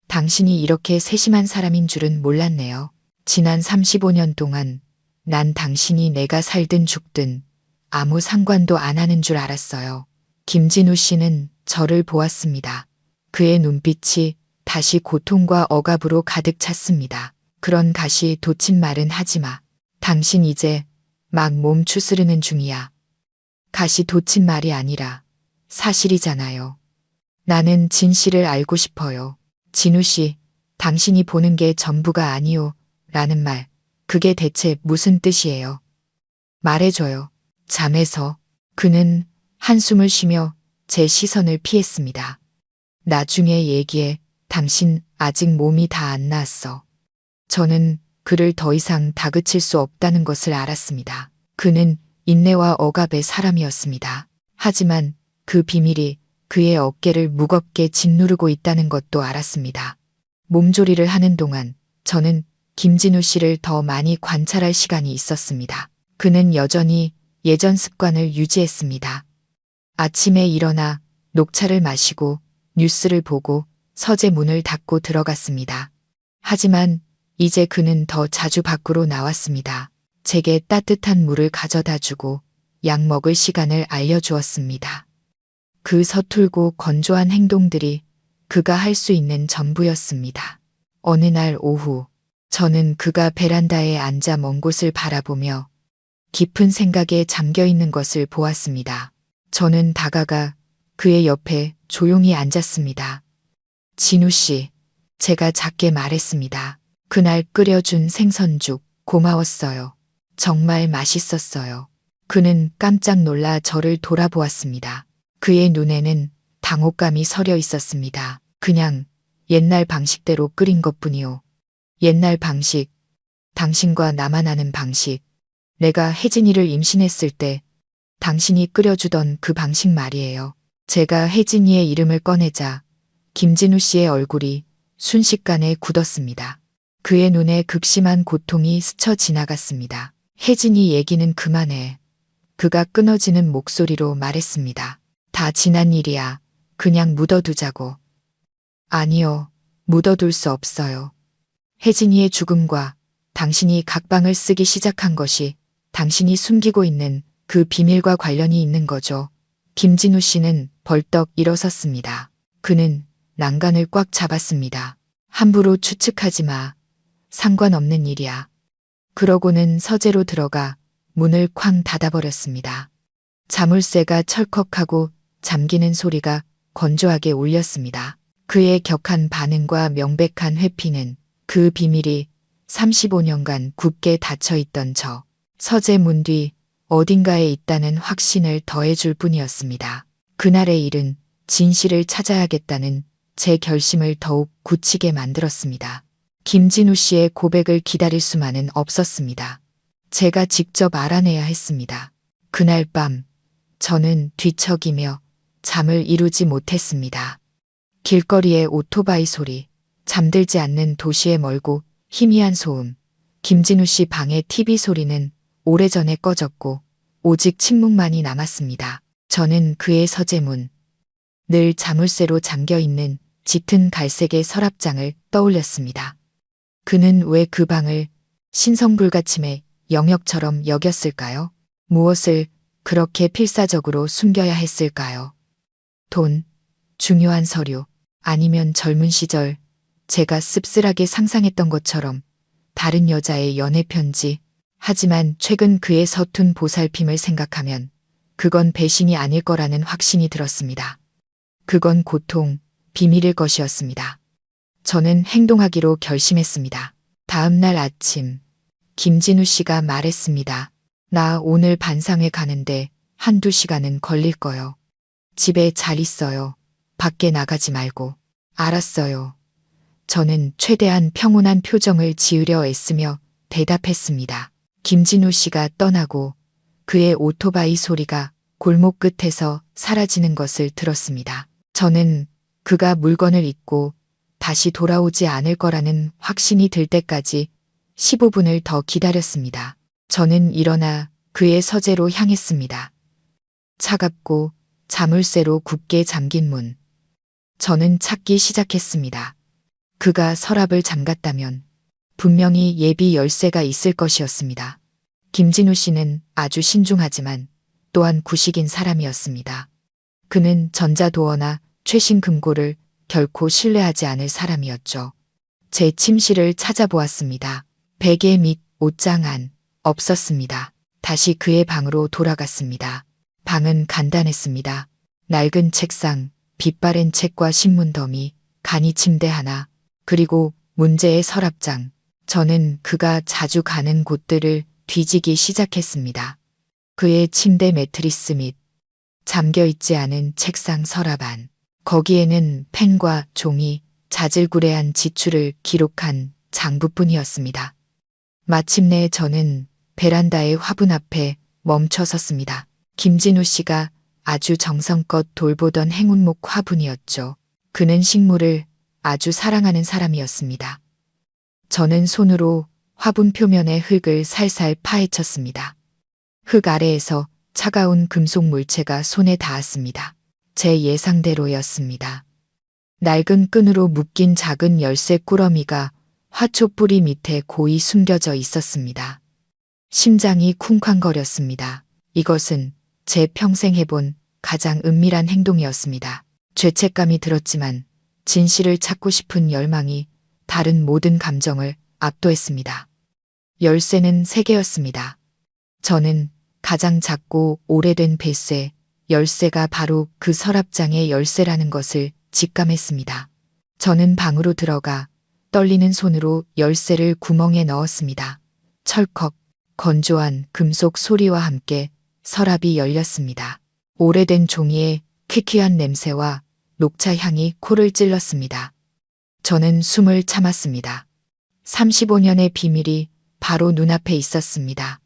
당신이 이렇게 세심한 사람인 줄은 몰랐네요. 지난 35년 동안 난 당신이 내가 살든 죽든 아무 상관도 안 하는 줄 알았어요. 김진우 씨는 저를 보았습니다. 그의 눈빛이 다시 고통과 억압으로 가득 찼습니다. 그런 가시 돋친 말은 하지 마. 당신 이제 막 몸 추스르는 중이야. 가시 돋친 말이 아니라 사실이잖아요. 나는 진실을 알고 싶어요. 진우 씨, 당신이 보는 게 전부가 아니오. 라는 말, 그게 대체 무슨 뜻이에요? 말해줘요. 잠에서. 그는 한숨을 쉬며 제 시선을 피했습니다. 나중에 얘기해. 당신 아직 몸이 다 안 나았어. 저는 그를 더 이상 다그칠 수 없다는 것을 알았습니다. 그는 인내와 억압의 사람이었습니다. 하지만 그 비밀이 그의 어깨를 무겁게 짓누르고 있다는 것도 알았습니다. 몸조리를 하는 동안 저는 김진우 씨를 더 많이 관찰할 시간이 있었습니다. 그는 여전히 예전 습관을 유지했습니다. 아침에 일어나 녹차를 마시고 뉴스를 보고 서재 문을 닫고 들어갔습니다. 하지만 이제 그는 더 자주 밖으로 나왔습니다. 제게 따뜻한 물을 가져다 주고 약 먹을 시간을 알려주었습니다. 그 서툴고 건조한 행동들이 그가 할 수 있는 전부였습니다. 어느 날 오후, 저는 그가 베란다에 앉아 먼 곳을 바라보며 깊은 생각에 잠겨 있는 것을 보았습니다. 저는 다가가 그의 옆에 조용히 앉았습니다. 진우 씨, 제가 작게 말했습니다. 그날 끓여준 생선죽 고마웠어요. 정말 맛있었어요. 그는 깜짝 놀라 저를 돌아보았습니다. 그의 눈에는 당혹감이 서려 있었습니다. 그냥 옛날 방식대로 끓인 것뿐이요. 옛날 방식, 당신과 나만 아는 방식. 내가 혜진이를 임신했을 때 당신이 끓여주던 그 방식 말이에요. 제가 혜진이의 이름을 꺼내자 김진우 씨의 얼굴이 순식간에 굳었습니다. 그의 눈에 극심한 고통이 스쳐 지나갔습니다. 혜진이 얘기는 그만해. 그가 끊어지는 목소리로 말했습니다. 다 지난 일이야. 그냥 묻어두자고. 아니요. 묻어둘 수 없어요. 혜진이의 죽음과 당신이 각방을 쓰기 시작한 것이 당신이 숨기고 있는 그 비밀과 관련이 있는 거죠. 김진우 씨는 벌떡 일어섰습니다. 그는 난간을 꽉 잡았습니다. 함부로 추측하지 마. 상관없는 일이야. 그러고는 서재로 들어가 문을 쾅 닫아버렸습니다. 자물쇠가 철컥하고 잠기는 소리가 건조하게 울렸습니다. 그의 격한 반응과 명백한 회피는 그 비밀이 35년간 굳게 닫혀있던 저 서재 문 뒤 어딘가에 있다는 확신을 더해줄 뿐이었습니다. 그날의 일은 진실을 찾아야겠다는 제 결심을 더욱 굳히게 만들었습니다. 김진우 씨의 고백을 기다릴 수만은 없었습니다. 제가 직접 알아내야 했습니다. 그날 밤 저는 뒤척이며 잠을 이루지 못했습니다. 길거리의 오토바이 소리, 잠들지 않는 도시의 멀고 희미한 소음, 김진우 씨 방의 TV 소리는 오래전에 꺼졌고 오직 침묵만이 남았습니다. 저는 그의 서재문, 늘 자물쇠로 잠겨있는 짙은 갈색의 서랍장을 떠올렸습니다. 그는 왜 그 방을 신성불가침의 영역처럼 여겼을까요? 무엇을 그렇게 필사적으로 숨겨야 했을까요? 돈, 중요한 서류, 아니면 젊은 시절 제가 씁쓸하게 상상했던 것처럼 다른 여자의 연애 편지. 하지만 최근 그의 서툰 보살핌을 생각하면 그건 배신이 아닐 거라는 확신이 들었습니다. 그건 고통, 비밀일 것이었습니다. 저는 행동하기로 결심했습니다. 다음 날 아침, 김진우 씨가 말했습니다. 나 오늘 반상회 가는데 한두 시간은 걸릴 거요. 집에 잘 있어요. 밖에 나가지 말고. 알았어요. 저는 최대한 평온한 표정을 지으려 애쓰며 대답했습니다. 김진우 씨가 떠나고 그의 오토바이 소리가 골목 끝에서 사라지는 것을 들었습니다. 저는 그가 물건을 잊고 다시 돌아오지 않을 거라는 확신이 들 때까지 15분을 더 기다렸습니다. 저는 일어나 그의 서재로 향했습니다. 차갑고 자물쇠로 굳게 잠긴 문. 저는 찾기 시작했습니다. 그가 서랍을 잠갔다면 분명히 예비 열쇠가 있을 것이었습니다. 김진우 씨는 아주 신중하지만 또한 구식인 사람이었습니다. 그는 전자도어나 최신 금고를 결코 신뢰하지 않을 사람이었죠. 제 침실을 찾아보았습니다. 베개 및 옷장 안 없었습니다. 다시 그의 방으로 돌아갔습니다. 방은 간단했습니다. 낡은 책상, 빛바랜 책과 신문 더미, 간이 침대 하나, 그리고 문제의 서랍장. 저는 그가 자주 가는 곳들을 뒤지기 시작했습니다. 그의 침대 매트리스 및 잠겨있지 않은 책상 서랍 안. 거기에는 펜과 종이, 자질구레한 지출을 기록한 장부뿐이었습니다. 마침내 저는 베란다의 화분 앞에 멈춰 섰습니다. 김진우 씨가 아주 정성껏 돌보던 행운목 화분이었죠. 그는 식물을 아주 사랑하는 사람이었습니다. 저는 손으로 화분 표면의 흙을 살살 파헤쳤습니다. 흙 아래에서 차가운 금속 물체가 손에 닿았습니다. 제 예상대로였습니다. 낡은 끈으로 묶인 작은 열쇠 꾸러미가 화초 뿌리 밑에 고이 숨겨져 있었습니다. 심장이 쿵쾅거렸습니다. 이것은 제 평생 해본 가장 은밀한 행동이었습니다. 죄책감이 들었지만 진실을 찾고 싶은 열망이 다른 모든 감정을 압도했습니다. 열쇠는 3개였습니다. 저는 가장 작고 오래된 뱃쇠, 열쇠가 바로 그 서랍장의 열쇠라는 것을 직감했습니다. 저는 방으로 들어가 떨리는 손으로 열쇠를 구멍에 넣었습니다. 철컥, 건조한 금속 소리와 함께 서랍이 열렸습니다. 오래된 종이에 퀴퀴한 냄새와 녹차 향이 코를 찔렀습니다. 저는 숨을 참았습니다. 35년의 비밀이 바로 눈앞에 있었습니다.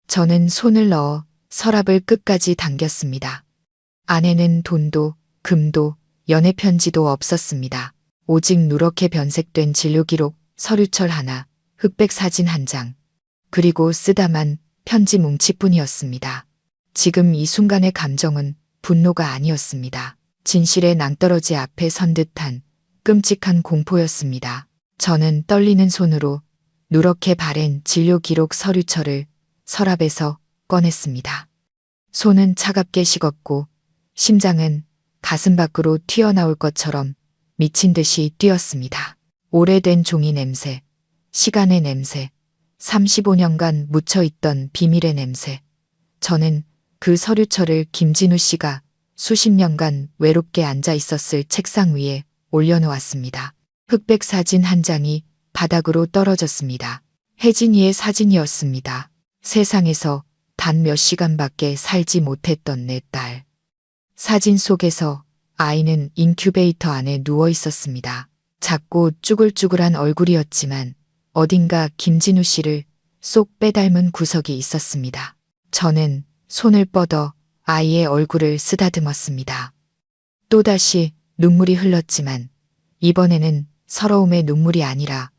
저는 손을 넣어 서랍을 끝까지 당겼습니다. 안에는 돈도 금도 연애편지도 없었습니다. 오직 누렇게 변색된 진료기록 서류철 하나, 흑백 사진 한 장, 그리고 쓰다만 편지 뭉치뿐이었습니다. 지금 이 순간의 감정은 분노가 아니었습니다. 진실의 낭떠러지 앞에 선 듯한 끔찍한 공포였습니다. 저는 떨리는 손으로 누렇게 바랜 진료기록 서류철을 서랍에서 꺼냈습니다. 손은 차갑게 식었고 심장은 가슴 밖으로 튀어나올 것처럼 미친 듯이 뛰었습니다. 오래된 종이 냄새, 시간의 냄새, 35년간 묻혀있던 비밀의 냄새. 저는 그 서류철을 김진우 씨가 수십 년간 외롭게 앉아 있었을 책상 위에 올려놓았습니다. 흑백 사진 한 장이 바닥으로 떨어졌습니다. 혜진이의 사진이었습니다. 세상에서 단 몇 시간밖에 살지 못했던 내 딸. 사진 속에서 아이는 인큐베이터 안에 누워 있었습니다. 작고 쭈글쭈글한 얼굴이었지만 어딘가 김진우 씨를 쏙 빼닮은 구석이 있었습니다. 저는 손을 뻗어 아이의 얼굴을 쓰다듬었습니다. 또다시 눈물이 흘렀지만 이번에는 서러움의 눈물이 아니라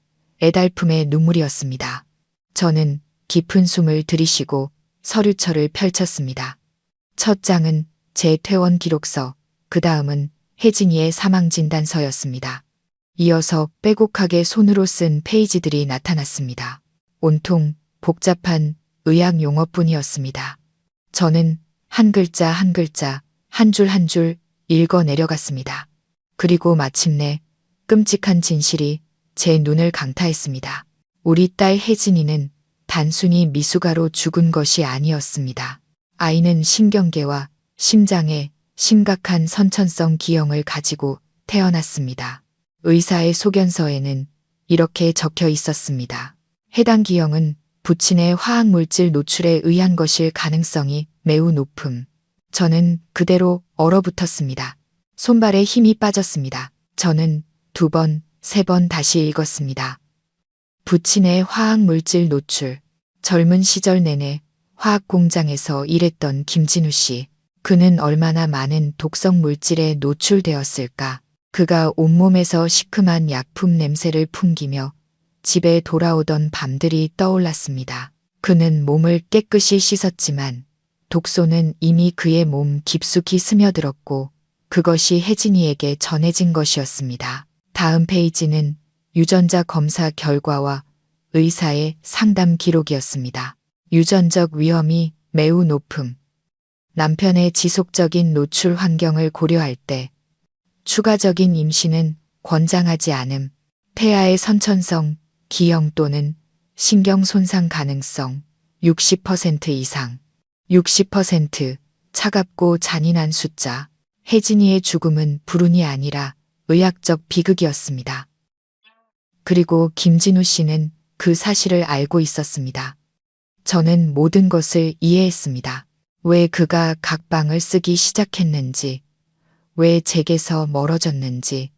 애달픔의 눈물이었습니다. 저는 깊은 숨을 들이쉬고 서류철을 펼쳤습니다. 첫 장은 제 퇴원 기록서, 그 다음은 혜진이의 사망진단서였습니다. 이어서 빼곡하게 손으로 쓴 페이지들이 나타났습니다. 온통 복잡한 의학 용어뿐이었습니다. 저는 한 글자 한 글자, 한 줄 한 줄 읽어 내려갔습니다. 그리고 마침내 끔찍한 진실이 제 눈을 강타했습니다. 우리 딸 혜진이는 단순히 미숙아로 죽은 것이 아니었습니다. 아이는 신경계와 심장에 심각한 선천성 기형을 가지고 태어났습니다. 의사의 소견서에는 이렇게 적혀 있었습니다. 해당 기형은 부친의 화학물질 노출에 의한 것일 가능성이 매우 높음. 저는 그대로 얼어붙었습니다. 손발에 힘이 빠졌습니다. 저는 2번, 3번 다시 읽었습니다. 부친의 화학물질 노출. 젊은 시절 내내 화학공장에서 일했던 김진우 씨. 그는 얼마나 많은 독성 물질에 노출되었을까. 그가 온몸에서 시큼한 약품 냄새를 풍기며 집에 돌아오던 밤들이 떠올랐습니다. 그는 몸을 깨끗이 씻었지만 독소는 이미 그의 몸 깊숙이 스며들었고 그것이 혜진이에게 전해진 것이었습니다. 다음 페이지는 유전자 검사 결과와 의사의 상담 기록이었습니다. 유전적 위험이 매우 높음. 남편의 지속적인 노출 환경을 고려할 때 추가적인 임신은 권장하지 않음. 폐하의 선천성, 기형 또는 신경 손상 가능성 60% 이상. 60% 차갑고 잔인한 숫자. 혜진이의 죽음은 불운이 아니라 의학적 비극이었습니다. 그리고 김진우 씨는 그 사실을 알고 있었습니다. 저는 모든 것을 이해했습니다. 왜 그가 각방을 쓰기 시작했는지, 왜 제게서 멀어졌는지,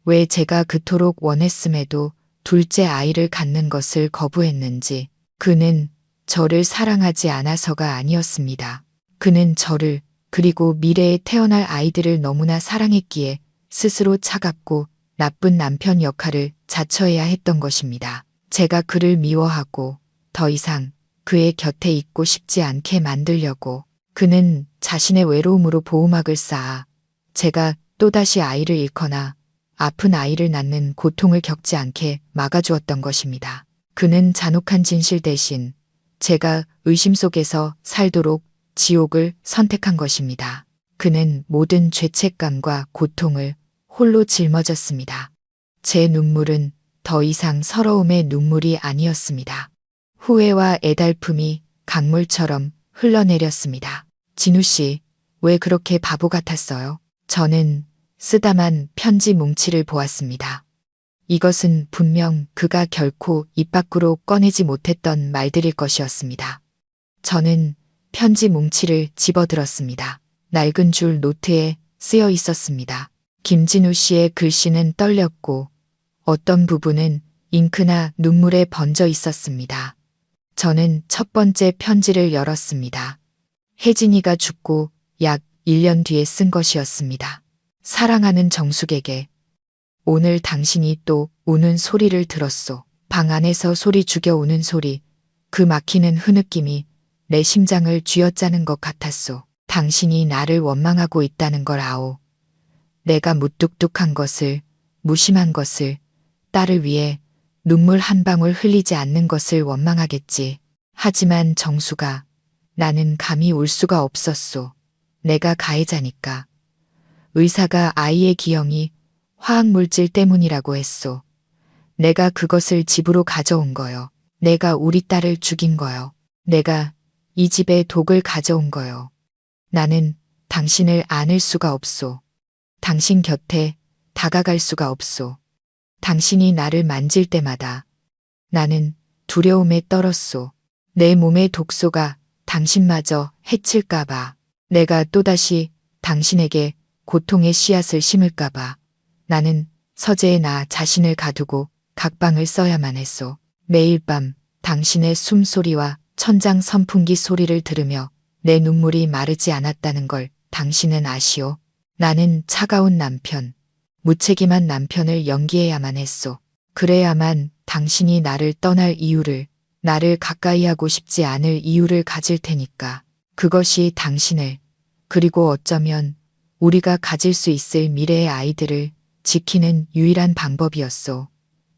왜 제가 그토록 원했음에도 둘째 아이를 갖는 것을 거부했는지. 그는 저를 사랑하지 않아서가 아니었습니다. 그는 저를 그리고 미래에 태어날 아이들을 너무나 사랑했기에 스스로 차갑고 나쁜 남편 역할을 자처해야 했던 것입니다. 제가 그를 미워하고 더 이상 그의 곁에 있고 싶지 않게 만들려고. 그는 자신의 외로움으로 보호막을 쌓아 제가 또다시 아이를 잃거나 아픈 아이를 낳는 고통을 겪지 않게 막아주었던 것입니다. 그는 잔혹한 진실 대신 제가 의심 속에서 살도록 지옥을 선택한 것입니다. 그는 모든 죄책감과 고통을 홀로 짊어졌습니다. 제 눈물은 더 이상 서러움의 눈물이 아니었습니다. 후회와 애달픔이 강물처럼 흘러내렸습니다. 진우 씨, 왜 그렇게 바보 같았어요? 저는 쓰다만 편지 뭉치를 보았습니다. 이것은 분명 그가 결코 입 밖으로 꺼내지 못했던 말들일 것이었습니다. 저는 편지 뭉치를 집어들었습니다. 낡은 줄 노트에 쓰여 있었습니다. 김진우 씨의 글씨는 떨렸고 어떤 부분은 잉크나 눈물에 번져 있었습니다. 저는 첫 번째 편지를 열었습니다. 혜진이가 죽고 약 1년 뒤에 쓴 것이었습니다. 사랑하는 정숙에게 오늘 당신이 또 우는 소리를 들었소. 방 안에서 소리 죽여 우는 소리, 그 막히는 흐느낌이 내 심장을 쥐어짜는 것 같았소. 당신이 나를 원망하고 있다는 걸 아오. 내가 무뚝뚝한 것을, 무심한 것을, 딸을 위해 눈물 한 방울 흘리지 않는 것을 원망하겠지. 하지만 정수가, 나는 감히 울 수가 없었소. 내가 가해자니까. 의사가 아이의 기형이 화학물질 때문이라고 했소. 내가 그것을 집으로 가져온 거요. 내가 우리 딸을 죽인 거요. 내가 이 집에 독을 가져온 거요. 나는 당신을 안을 수가 없소. 당신 곁에 다가갈 수가 없소. 당신이 나를 만질 때마다 나는 두려움에 떨었소. 내 몸의 독소가 당신마저 해칠까봐. 내가 또다시 당신에게 고통의 씨앗을 심을까봐. 나는 서재에 나 자신을 가두고 각방을 써야만 했소. 매일 밤 당신의 숨소리와 천장 선풍기 소리를 들으며 내 눈물이 마르지 않았다는 걸 당신은 아시오. 나는 차가운 남편, 무책임한 남편을 연기해야만 했소. 그래야만 당신이 나를 떠날 이유를, 나를 가까이 하고 싶지 않을 이유를 가질 테니까. 그것이 당신을, 그리고 어쩌면 우리가 가질 수 있을 미래의 아이들을 지키는 유일한 방법이었소.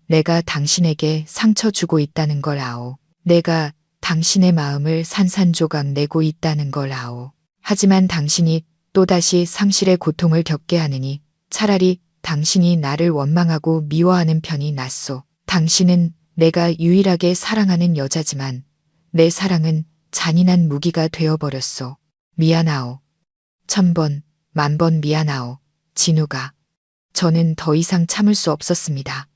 내가 당신에게 상처 주고 있다는 걸 아오. 내가 당신의 마음을 산산조각 내고 있다는 걸 아오. 하지만 당신이 또다시 상실의 고통을 겪게 하느니 차라리 당신이 나를 원망하고 미워하는 편이 낫소. 당신은 내가 유일하게 사랑하는 여자지만 내 사랑은 잔인한 무기가 되어버렸소. 미안하오. 1000번, 10,000번 미안하오. 진우가. 저는 더 이상 참을 수 없었습니다.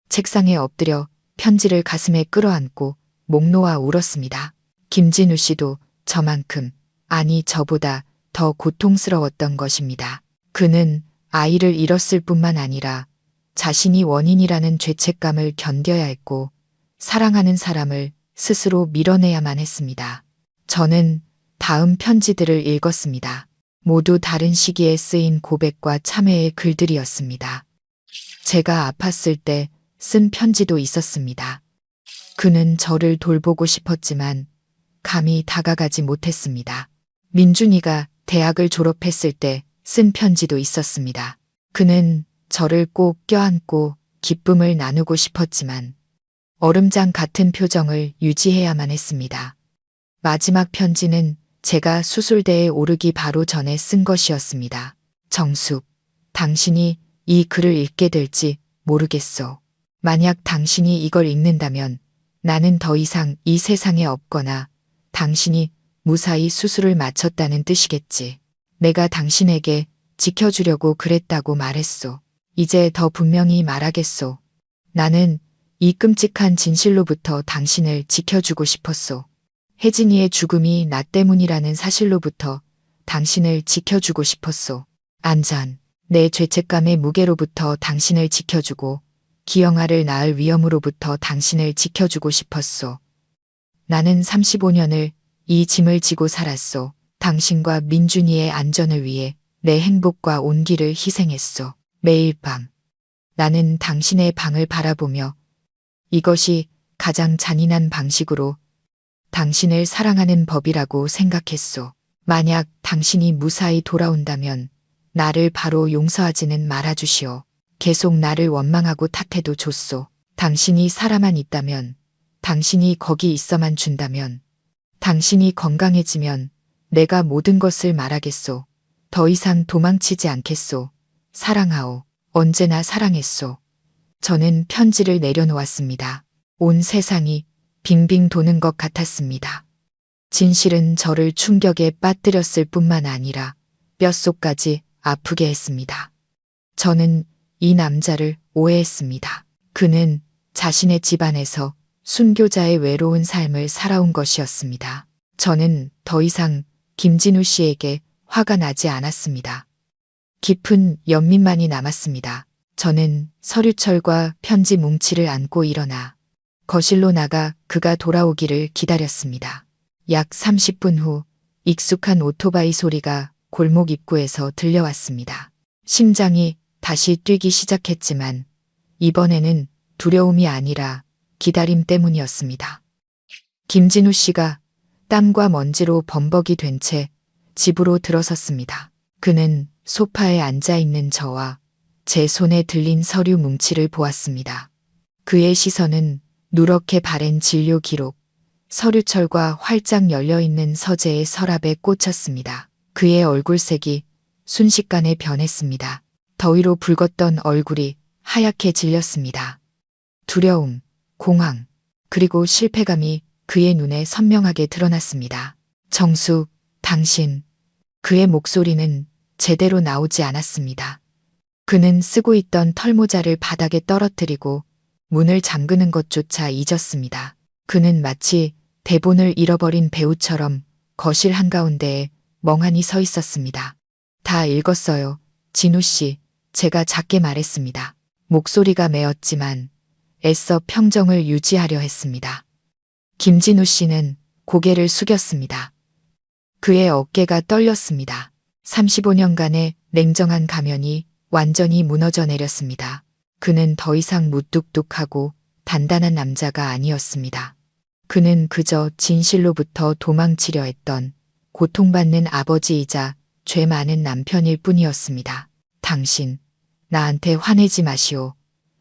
책상에 엎드려 편지를 가슴에 끌어안고 목 놓아 울었습니다. 김진우 씨도 저만큼, 아니 저보다 더 고통스러웠던 것입니다. 그는 아이를 잃었을 뿐만 아니라 자신이 원인이라는 죄책감을 견뎌야 했고 사랑하는 사람을 스스로 밀어내야만 했습니다. 저는 다음 편지들을 읽었습니다. 모두 다른 시기에 쓰인 고백과 참회의 글들이었습니다. 제가 아팠을 때 쓴 편지도 있었습니다. 그는 저를 돌보고 싶었지만 감히 다가가지 못했습니다. 민준이가 대학을 졸업했을 때 쓴 편지도 있었습니다. 그는 저를 꼭 껴안고 기쁨을 나누고 싶었지만 얼음장 같은 표정을 유지해야만 했습니다. 마지막 편지는 제가 수술대에 오르기 바로 전에 쓴 것이었습니다. 정숙, 당신이 이 글을 읽게 될지 모르겠소. 만약 당신이 이걸 읽는다면 나는 더 이상 이 세상에 없거나 당신이 무사히 수술을 마쳤다는 뜻이겠지. 내가 당신에게 지켜주려고 그랬다고 말했소. 이제 더 분명히 말하겠소. 나는 이 끔찍한 진실로부터 당신을 지켜주고 싶었소. 혜진이의 죽음이 나 때문이라는 사실로부터 당신을 지켜주고 싶었소. 안전, 내 죄책감의 무게로부터 당신을 지켜주고 기영아를 낳을 위험으로부터 당신을 지켜주고 싶었소. 나는 35년을 이 짐을 지고 살았소. 당신과 민준이의 안전을 위해 내 행복과 온기를 희생했소. 매일 밤 나는 당신의 방을 바라보며 이것이 가장 잔인한 방식으로 당신을 사랑하는 법이라고 생각했소. 만약 당신이 무사히 돌아온다면 나를 바로 용서하지는 말아주시오. 계속 나를 원망하고 탓해도 좋소. 당신이 살아만 있다면, 당신이 거기 있어만 준다면, 당신이 건강해지면 내가 모든 것을 말하겠소. 더 이상 도망치지 않겠소. 사랑하오. 언제나 사랑했소. 저는 편지를 내려놓았습니다. 온 세상이 빙빙 도는 것 같았습니다. 진실은 저를 충격에 빠뜨렸을 뿐만 아니라 뼛속까지 아프게 했습니다. 저는 이 남자를 오해했습니다. 그는 자신의 집안에서 순교자의 외로운 삶을 살아온 것이었습니다. 저는 더 이상 김진우 씨에게 화가 나지 않았습니다. 깊은 연민만이 남았습니다. 저는 서류철과 편지 뭉치를 안고 일어나 거실로 나가 그가 돌아오기를 기다렸습니다. 약 30분 후 익숙한 오토바이 소리가 골목 입구에서 들려왔습니다. 심장이 다시 뛰기 시작했지만 이번에는 두려움이 아니라 기다림 때문이었습니다. 김진우 씨가 땀과 먼지로 범벅이 된 채 집으로 들어섰습니다. 그는 소파에 앉아 있는 저와 제 손에 들린 서류 뭉치를 보았습니다. 그의 시선은 누렇게 바랜 진료 기록, 서류철과 활짝 열려있는 서재의 서랍에 꽂혔습니다. 그의 얼굴색이 순식간에 변했습니다. 더위로 붉었던 얼굴이 하얗게 질렸습니다. 두려움, 공황, 그리고 실패감이 그의 눈에 선명하게 드러났습니다. 정수, 당신. 그의 목소리는 제대로 나오지 않았습니다. 그는 쓰고 있던 털모자를 바닥에 떨어뜨리고 문을 잠그는 것조차 잊었습니다. 그는 마치 대본을 잃어버린 배우처럼 거실 한가운데에 멍하니 서 있었습니다. 다 읽었어요. 진우 씨, 제가 작게 말했습니다. 목소리가 메었지만 애써 평정을 유지하려 했습니다. 김진우 씨는 고개를 숙였습니다. 그의 어깨가 떨렸습니다. 35년간의 냉정한 가면이 완전히 무너져 내렸습니다. 그는 더 이상 무뚝뚝하고 단단한 남자가 아니었습니다. 그는 그저 진실로부터 도망치려 했던 고통받는 아버지이자 죄 많은 남편일 뿐이었습니다. 당신, 나한테 화내지 마시오.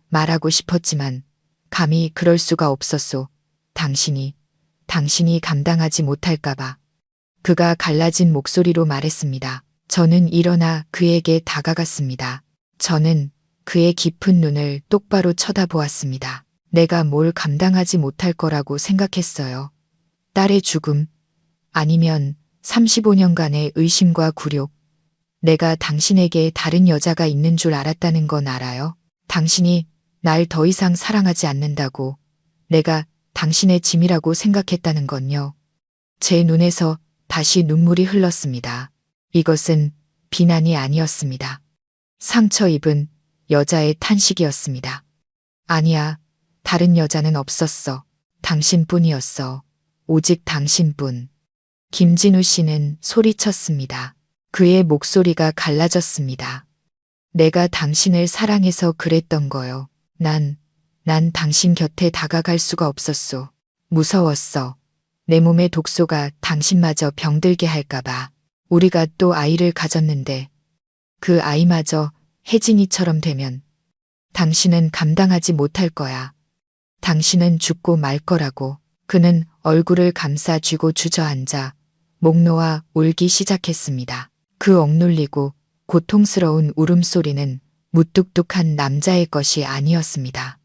말하고 싶었지만 감히 그럴 수가 없었소. 당신이 감당하지 못할까봐. 그가 갈라진 목소리로 말했습니다. 저는 일어나 그에게 다가갔습니다. 저는 그의 깊은 눈을 똑바로 쳐다보았습니다. 내가 뭘 감당하지 못할 거라고 생각했어요. 딸의 죽음, 아니면 35년간의 의심과 굴욕. 내가 당신에게 다른 여자가 있는 줄 알았다는 건 알아요? 당신이 날 더 이상 사랑하지 않는다고 내가 당신의 짐이라고 생각했다는 건요. 제 눈에서 다시 눈물이 흘렀습니다. 이것은 비난이 아니었습니다. 상처 입은 여자의 탄식이었습니다. 아니야, 다른 여자는 없었어. 당신뿐이었어. 오직 당신뿐. 김진우 씨는 소리쳤습니다. 그의 목소리가 갈라졌습니다. 내가 당신을 사랑해서 그랬던 거요. 난 당신 곁에 다가갈 수가 없었소. 무서웠어. 내 몸의 독소가 당신마저 병들게 할까봐. 우리가 또 아이를 가졌는데 그 아이마저 혜진이처럼 되면 당신은 감당하지 못할 거야. 당신은 죽고 말 거라고. 그는 얼굴을 감싸 쥐고 주저앉아 목 놓아 울기 시작했습니다. 그 억눌리고 고통스러운 울음소리는 무뚝뚝한 남자의 것이 아니었습니다.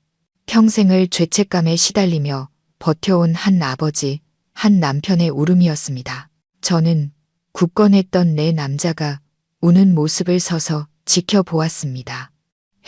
평생을 죄책감에 시달리며 버텨온 한 아버지, 한 남편의 울음이었습니다. 저는 굳건했던 내 남자가 우는 모습을 서서 지켜보았습니다.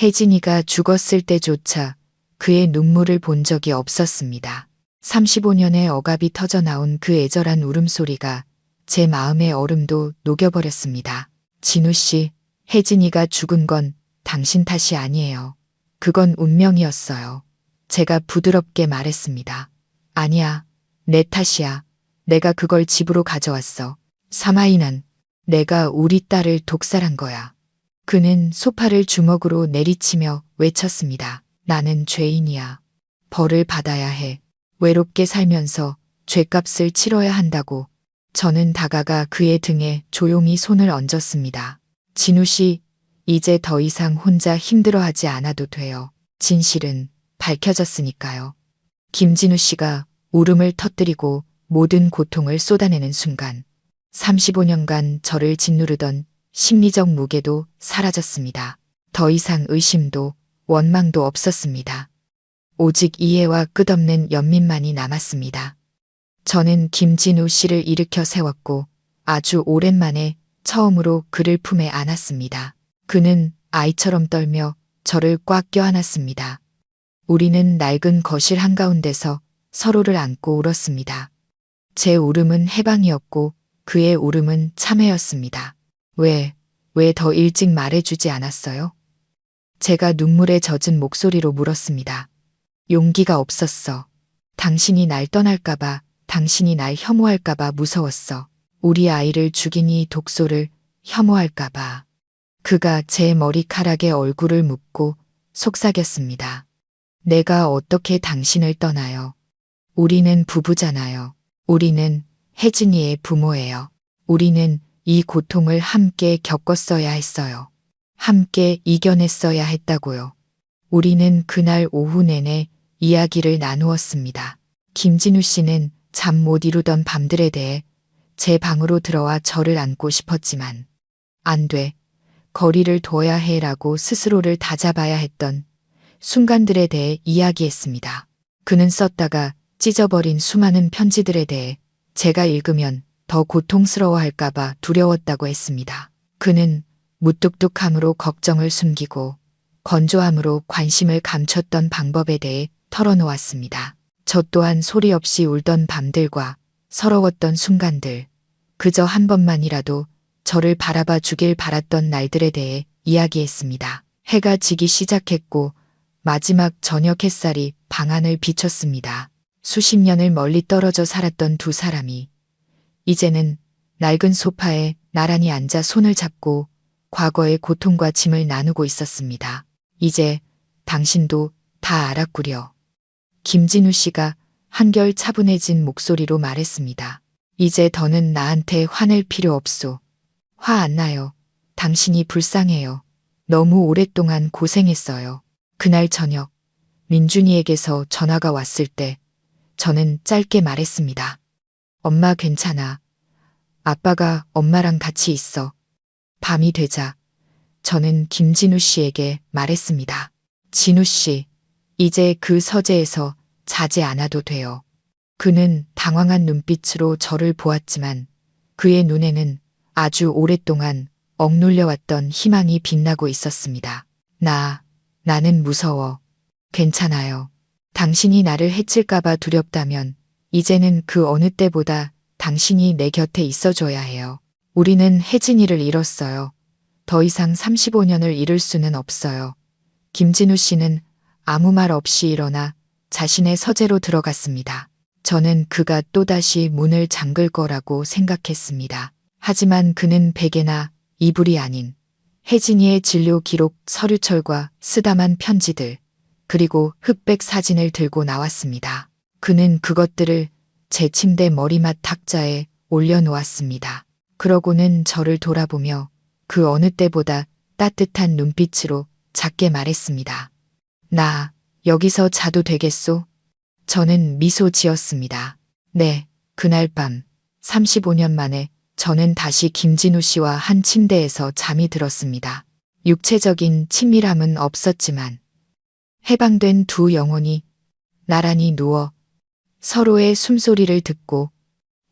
혜진이가 죽었을 때조차 그의 눈물을 본 적이 없었습니다. 35년의 억압이 터져나온 그 애절한 울음소리가 제 마음의 얼음도 녹여버렸습니다. 진우 씨, 혜진이가 죽은 건 당신 탓이 아니에요. 그건 운명이었어요. 제가 부드럽게 말했습니다. 아니야, 내 탓이야. 내가 그걸 집으로 가져왔어. 사마이는 내가 우리 딸을 독살한 거야. 그는 소파를 주먹으로 내리치며 외쳤습니다. 나는 죄인이야. 벌을 받아야 해. 외롭게 살면서 죄값을 치러야 한다고. 저는 다가가 그의 등에 조용히 손을 얹었습니다. 진우 씨, 이제 더 이상 혼자 힘들어하지 않아도 돼요. 진실은 밝혀졌으니까요. 김진우 씨가 울음을 터뜨리고 모든 고통을 쏟아내는 순간 35년간 저를 짓누르던 심리적 무게도 사라졌습니다. 더 이상 의심도 원망도 없었습니다. 오직 이해와 끝없는 연민만이 남았습니다. 저는 김진우 씨를 일으켜 세웠고 아주 오랜만에 처음으로 그를 품에 안았습니다. 그는 아이처럼 떨며 저를 꽉 껴안았습니다. 우리는 낡은 거실 한가운데서 서로를 안고 울었습니다. 제 울음은 해방이었고 그의 울음은 참회였습니다. 왜 더 일찍 말해주지 않았어요? 제가 눈물에 젖은 목소리로 물었습니다. 용기가 없었어. 당신이 날 떠날까봐, 당신이 날 혐오할까봐 무서웠어. 우리 아이를 죽인 이 독소를 혐오할까봐. 그가 제 머리카락에 얼굴을 묻고 속삭였습니다. 내가 어떻게 당신을 떠나요? 우리는 부부잖아요. 우리는 혜진이의 부모예요. 우리는 이 고통을 함께 겪었어야 했어요. 함께 이겨냈어야 했다고요. 우리는 그날 오후 내내 이야기를 나누었습니다. 김진우 씨는 잠 못 이루던 밤들에 대해 제 방으로 들어와 저를 안고 싶었지만 안 돼. 거리를 둬야 해라고 스스로를 다잡아야 했던 순간들에 대해 이야기했습니다. 그는 썼다가 찢어버린 수많은 편지들에 대해 제가 읽으면 더 고통스러워할까봐 두려웠다고 했습니다. 그는 무뚝뚝함으로 걱정을 숨기고 건조함으로 관심을 감췄던 방법에 대해 털어놓았습니다. 저 또한 소리 없이 울던 밤들과 서러웠던 순간들, 그저 한 번만이라도 저를 바라봐 주길 바랐던 날들에 대해 이야기했습니다. 해가 지기 시작했고 마지막 저녁 햇살이 방안을 비췄습니다. 수십 년을 멀리 떨어져 살았던 두 사람이 이제는 낡은 소파에 나란히 앉아 손을 잡고 과거의 고통과 짐을 나누고 있었습니다. 이제 당신도 다 알았구려. 김진우 씨가 한결 차분해진 목소리로 말했습니다. 이제 더는 나한테 화낼 필요 없소. 화 안 나요. 당신이 불쌍해요. 너무 오랫동안 고생했어요. 그날 저녁 민준이에게서 전화가 왔을 때 저는 짧게 말했습니다. 엄마 괜찮아. 아빠가 엄마랑 같이 있어. 밤이 되자 저는 김진우 씨에게 말했습니다. 진우 씨, 이제 그 서재에서 자지 않아도 돼요. 그는 당황한 눈빛으로 저를 보았지만 그의 눈에는 아주 오랫동안 억눌려왔던 희망이 빛나고 있었습니다. 나는 무서워. 괜찮아요. 당신이 나를 해칠까봐 두렵다면 이제는 그 어느 때보다 당신이 내 곁에 있어줘야 해요. 우리는 혜진이를 잃었어요. 더 이상 35년을 잃을 수는 없어요. 김진우 씨는 아무 말 없이 일어나 자신의 서재로 들어갔습니다. 저는 그가 또다시 문을 잠글 거라고 생각했습니다. 하지만 그는 베개나 이불이 아닌 혜진이의 진료 기록 서류철과 쓰다만 편지들, 그리고 흑백 사진을 들고 나왔습니다. 그는 그것들을 제 침대 머리맡 탁자에 올려놓았습니다. 그러고는 저를 돌아보며 그 어느 때보다 따뜻한 눈빛으로 작게 말했습니다. 나 여기서 자도 되겠소? 저는 미소 지었습니다. 네, 그날 밤 35년 만에 저는 다시 김진우 씨와 한 침대에서 잠이 들었습니다. 육체적인 친밀함은 없었지만 해방된 두 영혼이 나란히 누워 서로의 숨소리를 듣고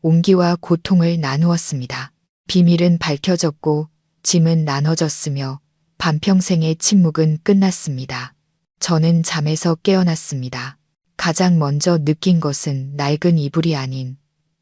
온기와 고통을 나누었습니다. 비밀은 밝혀졌고 짐은 나눠졌으며 반평생의 침묵은 끝났습니다. 저는 잠에서 깨어났습니다. 가장 먼저 느낀 것은 낡은 이불이 아닌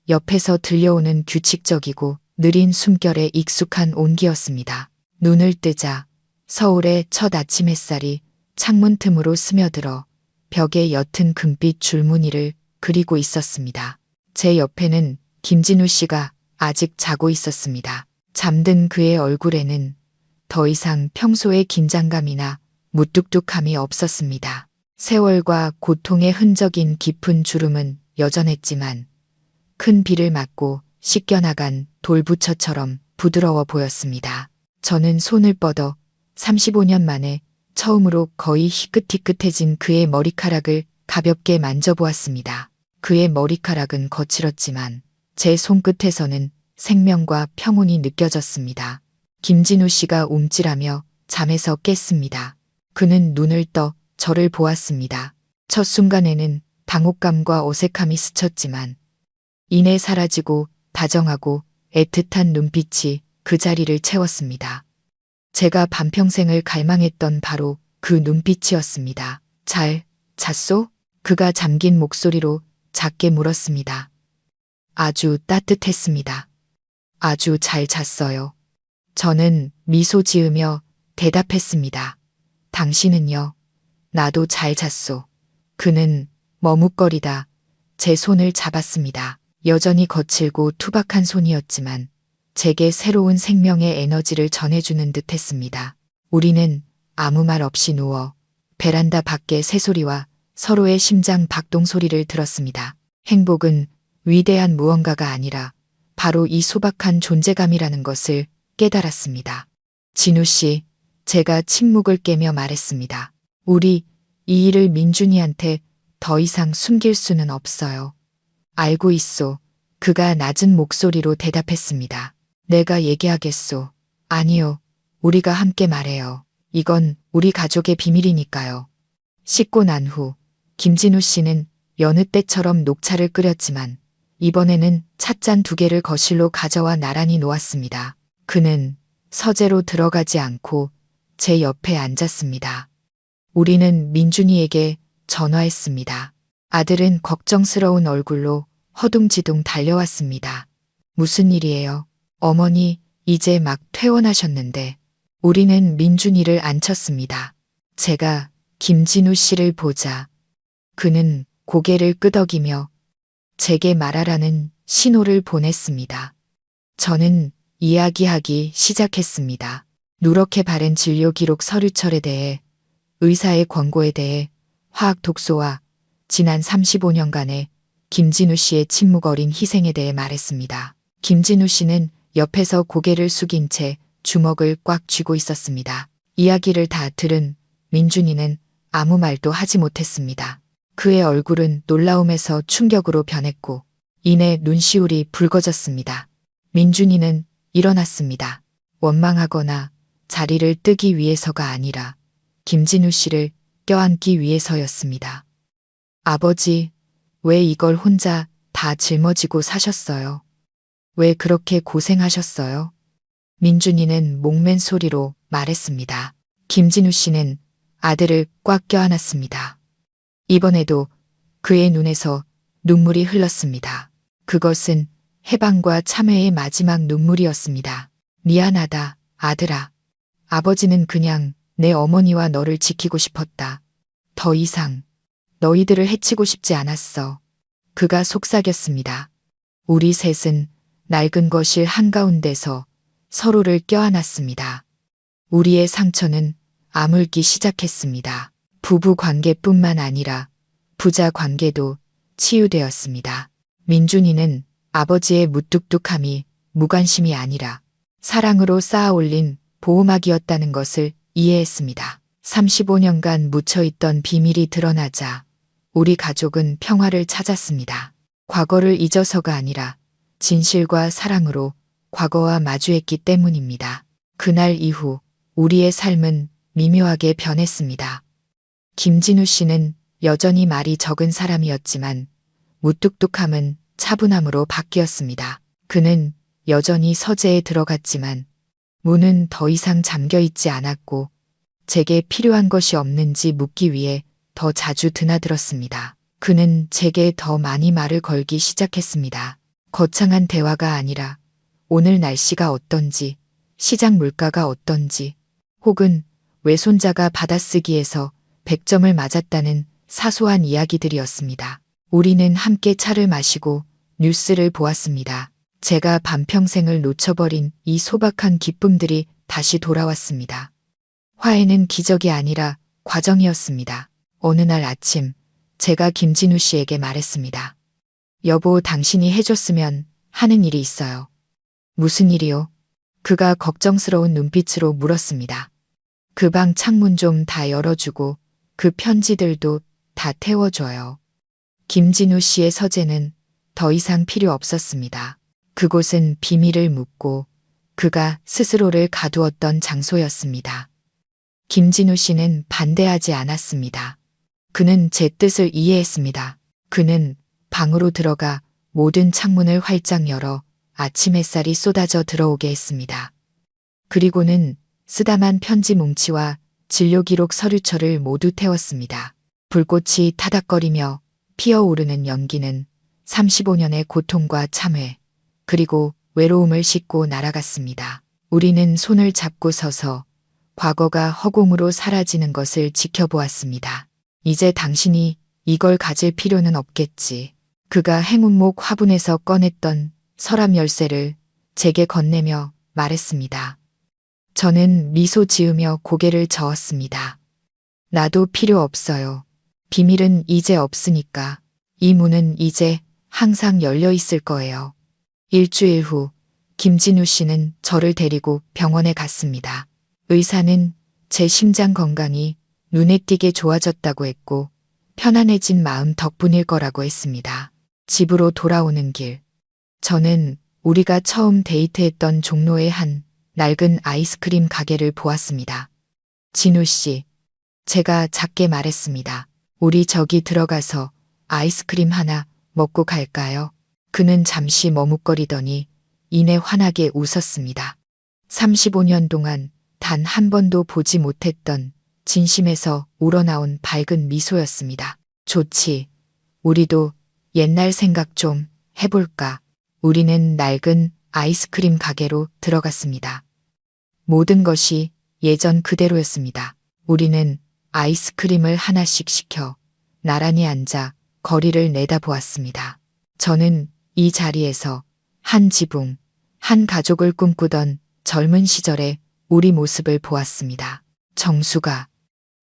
옆에서 들려오는 규칙적이고 느린 숨결에 익숙한 온기였습니다. 눈을 뜨자 서울의 첫 아침 햇살이 창문 틈으로 스며들어 벽에 옅은 금빛 줄무늬를 그리고 있었습니다. 제 옆에는 김진우 씨가 아직 자고 있었습니다. 잠든 그의 얼굴에는 더 이상 평소의 긴장감이나 무뚝뚝함이 없었습니다. 세월과 고통의 흔적인 깊은 주름은 여전했지만 큰 비를 맞고 씻겨나간 돌부처처럼 부드러워 보였습니다. 저는 손을 뻗어 35년 만에 처음으로 거의 희끗희끗해진 그의 머리카락을 가볍게 만져보았습니다. 그의 머리카락은 거칠었지만 제 손끝에서는 생명과 평온이 느껴졌습니다. 김진우 씨가 움찔하며 잠에서 깼습니다. 그는 눈을 떠 저를 보았습니다. 첫 순간에는 당혹감과 어색함이 스쳤지만 이내 사라지고 다정하고 애틋한 눈빛이 그 자리를 채웠습니다. 제가 반평생을 갈망했던 바로 그 눈빛이었습니다. 잘 잤소? 그가 잠긴 목소리로 작게 물었습니다. 아주 따뜻했습니다. 아주 잘 잤어요. 저는 미소 지으며 대답했습니다. 당신은요? 나도 잘 잤소. 그는 머뭇거리다 제 손을 잡았습니다. 여전히 거칠고 투박한 손이었지만 제게 새로운 생명의 에너지를 전해주는 듯 했습니다. 우리는 아무 말 없이 누워 베란다 밖의 새소리와 서로의 심장 박동 소리를 들었습니다. 행복은 위대한 무언가가 아니라 바로 이 소박한 존재감이라는 것을 깨달았습니다. 진우 씨, 제가 침묵을 깨며 말했습니다. 우리 이 일을 민준이한테 더 이상 숨길 수는 없어요. 알고 있소. 그가 낮은 목소리로 대답했습니다. 내가 얘기하겠소. 아니요. 우리가 함께 말해요. 이건 우리 가족의 비밀이니까요. 씻고 난 후 김진우 씨는 여느 때처럼 녹차를 끓였지만 이번에는 찻잔 2개를 거실로 가져와 나란히 놓았습니다. 그는 서재로 들어가지 않고 제 옆에 앉았습니다. 우리는 민준이에게 전화했습니다. 아들은 걱정스러운 얼굴로 허둥지둥 달려왔습니다. 무슨 일이에요? 어머니, 이제 막 퇴원하셨는데. 우리는 민준이를 앉혔습니다. 제가 김진우 씨를 보자 그는 고개를 끄덕이며 제게 말하라는 신호를 보냈습니다. 저는 이야기하기 시작했습니다. 누렇게 바른 진료 기록 서류철에 대해, 의사의 권고에 대해, 화학 독소와 지난 35년간의 김진우 씨의 침묵 어린 희생에 대해 말했습니다. 김진우 씨는 옆에서 고개를 숙인 채 주먹을 꽉 쥐고 있었습니다. 이야기를 다 들은 민준이는 아무 말도 하지 못했습니다. 그의 얼굴은 놀라움에서 충격으로 변했고 이내 눈시울이 붉어졌습니다. 민준이는 일어났습니다. 원망하거나 자리를 뜨기 위해서가 아니라 김진우 씨를 껴안기 위해서였습니다. 아버지, 왜 이걸 혼자 다 짊어지고 사셨어요? 왜 그렇게 고생하셨어요? 민준이는 목맨 소리로 말했습니다. 김진우 씨는 아들을 꽉 껴안았습니다. 이번에도 그의 눈에서 눈물이 흘렀습니다. 그것은 해방과 참회의 마지막 눈물이었습니다. 미안하다, 아들아. 아버지는 그냥 내 어머니와 너를 지키고 싶었다. 더 이상 너희들을 해치고 싶지 않았어. 그가 속삭였습니다. 우리 셋은 낡은 거실 한가운데서 서로를 껴안았습니다. 우리의 상처는 아물기 시작했습니다. 부부 관계뿐만 아니라 부자 관계도 치유되었습니다. 민준이는 아버지의 무뚝뚝함이 무관심이 아니라 사랑으로 쌓아올린 보호막이었다는 것을 이해했습니다. 35년간 묻혀있던 비밀이 드러나자 우리 가족은 평화를 찾았습니다. 과거를 잊어서가 아니라 진실과 사랑으로 과거와 마주했기 때문입니다. 그날 이후 우리의 삶은 미묘하게 변했습니다. 김진우 씨는 여전히 말이 적은 사람이었지만 무뚝뚝함은 차분함으로 바뀌었습니다. 그는 여전히 서재에 들어갔지만 문은 더 이상 잠겨 있지 않았고 제게 필요한 것이 없는지 묻기 위해 더 자주 드나들었습니다. 그는 제게 더 많이 말을 걸기 시작했습니다. 거창한 대화가 아니라 오늘 날씨가 어떤지, 시장 물가가 어떤지, 혹은 외손자가 받아쓰기에서 100점을 맞았다는 사소한 이야기들이었습니다. 우리는 함께 차를 마시고 뉴스를 보았습니다. 제가 반평생을 놓쳐버린 이 소박한 기쁨들이 다시 돌아왔습니다. 화해는 기적이 아니라 과정이었습니다. 어느 날 아침 제가 김진우 씨에게 말했습니다. 여보, 당신이 해줬으면 하는 일이 있어요. 무슨 일이요? 그가 걱정스러운 눈빛으로 물었습니다. 그 방 창문 좀 다 열어주고 그 편지들도 다 태워줘요. 김진우 씨의 서재는 더 이상 필요 없었습니다. 그곳은 비밀을 묻고 그가 스스로를 가두었던 장소였습니다. 김진우 씨는 반대하지 않았습니다. 그는 제 뜻을 이해했습니다. 그는 방으로 들어가 모든 창문을 활짝 열어 아침 햇살이 쏟아져 들어오게 했습니다. 그리고는 쓰다만 편지 뭉치와 진료기록 서류철을 모두 태웠습니다. 불꽃이 타닥거리며 피어오르는 연기는 35년의 고통과 참회, 그리고 외로움을 싣고 날아갔습니다. 우리는 손을 잡고 서서 과거가 허공으로 사라지는 것을 지켜보았습니다. 이제 당신이 이걸 가질 필요는 없겠지. 그가 행운목 화분에서 꺼냈던 서랍 열쇠를 제게 건네며 말했습니다. 저는 미소 지으며 고개를 저었습니다. 나도 필요 없어요. 비밀은 이제 없으니까. 이 문은 이제 항상 열려 있을 거예요. 일주일 후 김진우 씨는 저를 데리고 병원에 갔습니다. 의사는 제 심장 건강이 눈에 띄게 좋아졌다고 했고 편안해진 마음 덕분일 거라고 했습니다. 집으로 돌아오는 길, 저는 우리가 처음 데이트했던 종로의 한 낡은 아이스크림 가게를 보았습니다. 진우 씨, 제가 작게 말했습니다. 우리 저기 들어가서 아이스크림 하나 먹고 갈까요? 그는 잠시 머뭇거리더니 이내 환하게 웃었습니다. 35년 동안 단 한 번도 보지 못했던 진심에서 우러나온 밝은 미소였습니다. 좋지. 우리도 옛날 생각 좀 해볼까? 우리는 낡은 아이스크림 가게로 들어갔습니다. 모든 것이 예전 그대로였습니다. 우리는 아이스크림을 하나씩 시켜 나란히 앉아 거리를 내다보았습니다. 저는 이 자리에서 한 지붕, 한 가족을 꿈꾸던 젊은 시절의 우리 모습을 보았습니다. 정수가,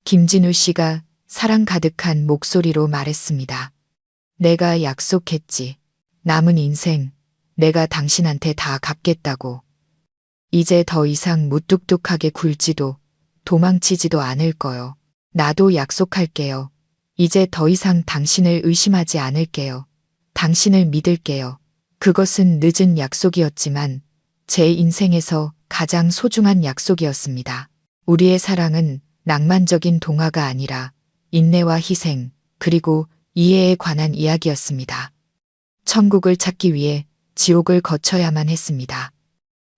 김진우 씨가 사랑 가득한 목소리로 말했습니다. 내가 약속했지. 남은 인생 내가 당신한테 다 갚겠다고. 이제 더 이상 무뚝뚝하게 굴지도 도망치지도 않을 거요. 나도 약속할게요. 이제 더 이상 당신을 의심하지 않을게요. 당신을 믿을게요. 그것은 늦은 약속이었지만 제 인생에서 가장 소중한 약속이었습니다. 우리의 사랑은 낭만적인 동화가 아니라 인내와 희생, 그리고 이해에 관한 이야기였습니다. 천국을 찾기 위해 지옥을 거쳐야만 했습니다.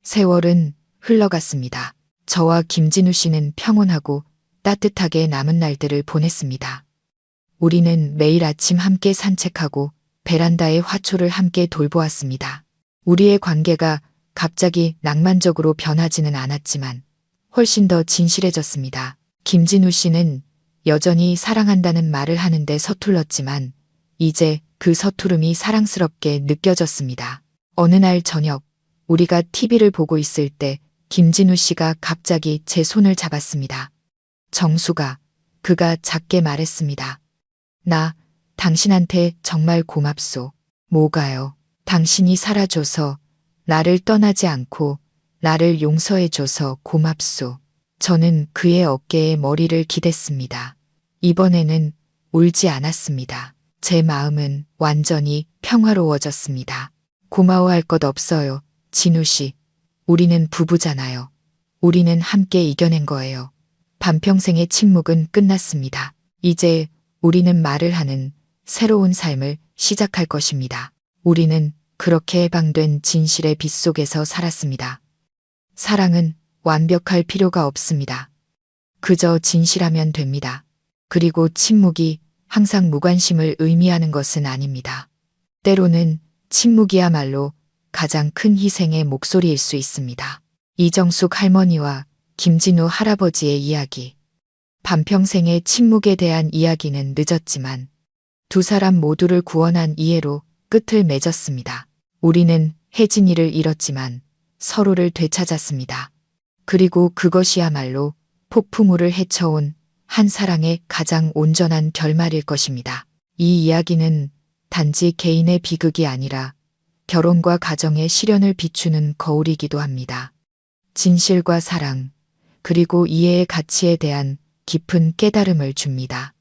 세월은 흘러갔습니다. 저와 김진우 씨는 평온하고 따뜻하게 남은 날들을 보냈습니다. 우리는 매일 아침 함께 산책하고 베란다의 화초를 함께 돌보았습니다. 우리의 관계가 갑자기 낭만적으로 변하지는 않았지만 훨씬 더 진실해졌습니다. 김진우 씨는 여전히 사랑한다는 말을 하는데 서툴렀지만 이제 그 서투름이 사랑스럽게 느껴졌습니다. 어느 날 저녁 우리가 TV를 보고 있을 때 김진우 씨가 갑자기 제 손을 잡았습니다. 정수가, 그가 작게 말했습니다. 나 당신한테 정말 고맙소. 뭐가요? 당신이 살아줘서, 나를 떠나지 않고 나를 용서해줘서 고맙소. 저는 그의 어깨에 머리를 기댔습니다. 이번에는 울지 않았습니다. 제 마음은 완전히 평화로워졌습니다. 고마워할 것 없어요. 진우 씨. 우리는 부부잖아요. 우리는 함께 이겨낸 거예요. 반평생의 침묵은 끝났습니다. 이제 우리는 말을 하는 새로운 삶을 시작할 것입니다. 우리는 그렇게 해방된 진실의 빛 속에서 살았습니다. 사랑은 완벽할 필요가 없습니다. 그저 진실하면 됩니다. 그리고 침묵이 항상 무관심을 의미하는 것은 아닙니다. 때로는 침묵이야말로 가장 큰 희생의 목소리일 수 있습니다. 이정숙 할머니와 김진우 할아버지의 이야기. 반평생의 침묵에 대한 이야기는 늦었지만 두 사람 모두를 구원한 이해로 끝을 맺었습니다. 우리는 혜진이를 잃었지만 서로를 되찾았습니다. 그리고 그것이야말로 폭풍우를 헤쳐온 한 사랑의 가장 온전한 결말일 것입니다. 이 이야기는 단지 개인의 비극이 아니라 결혼과 가정의 시련을 비추는 거울이기도 합니다. 진실과 사랑, 그리고 이해의 가치에 대한 깊은 깨달음을 줍니다.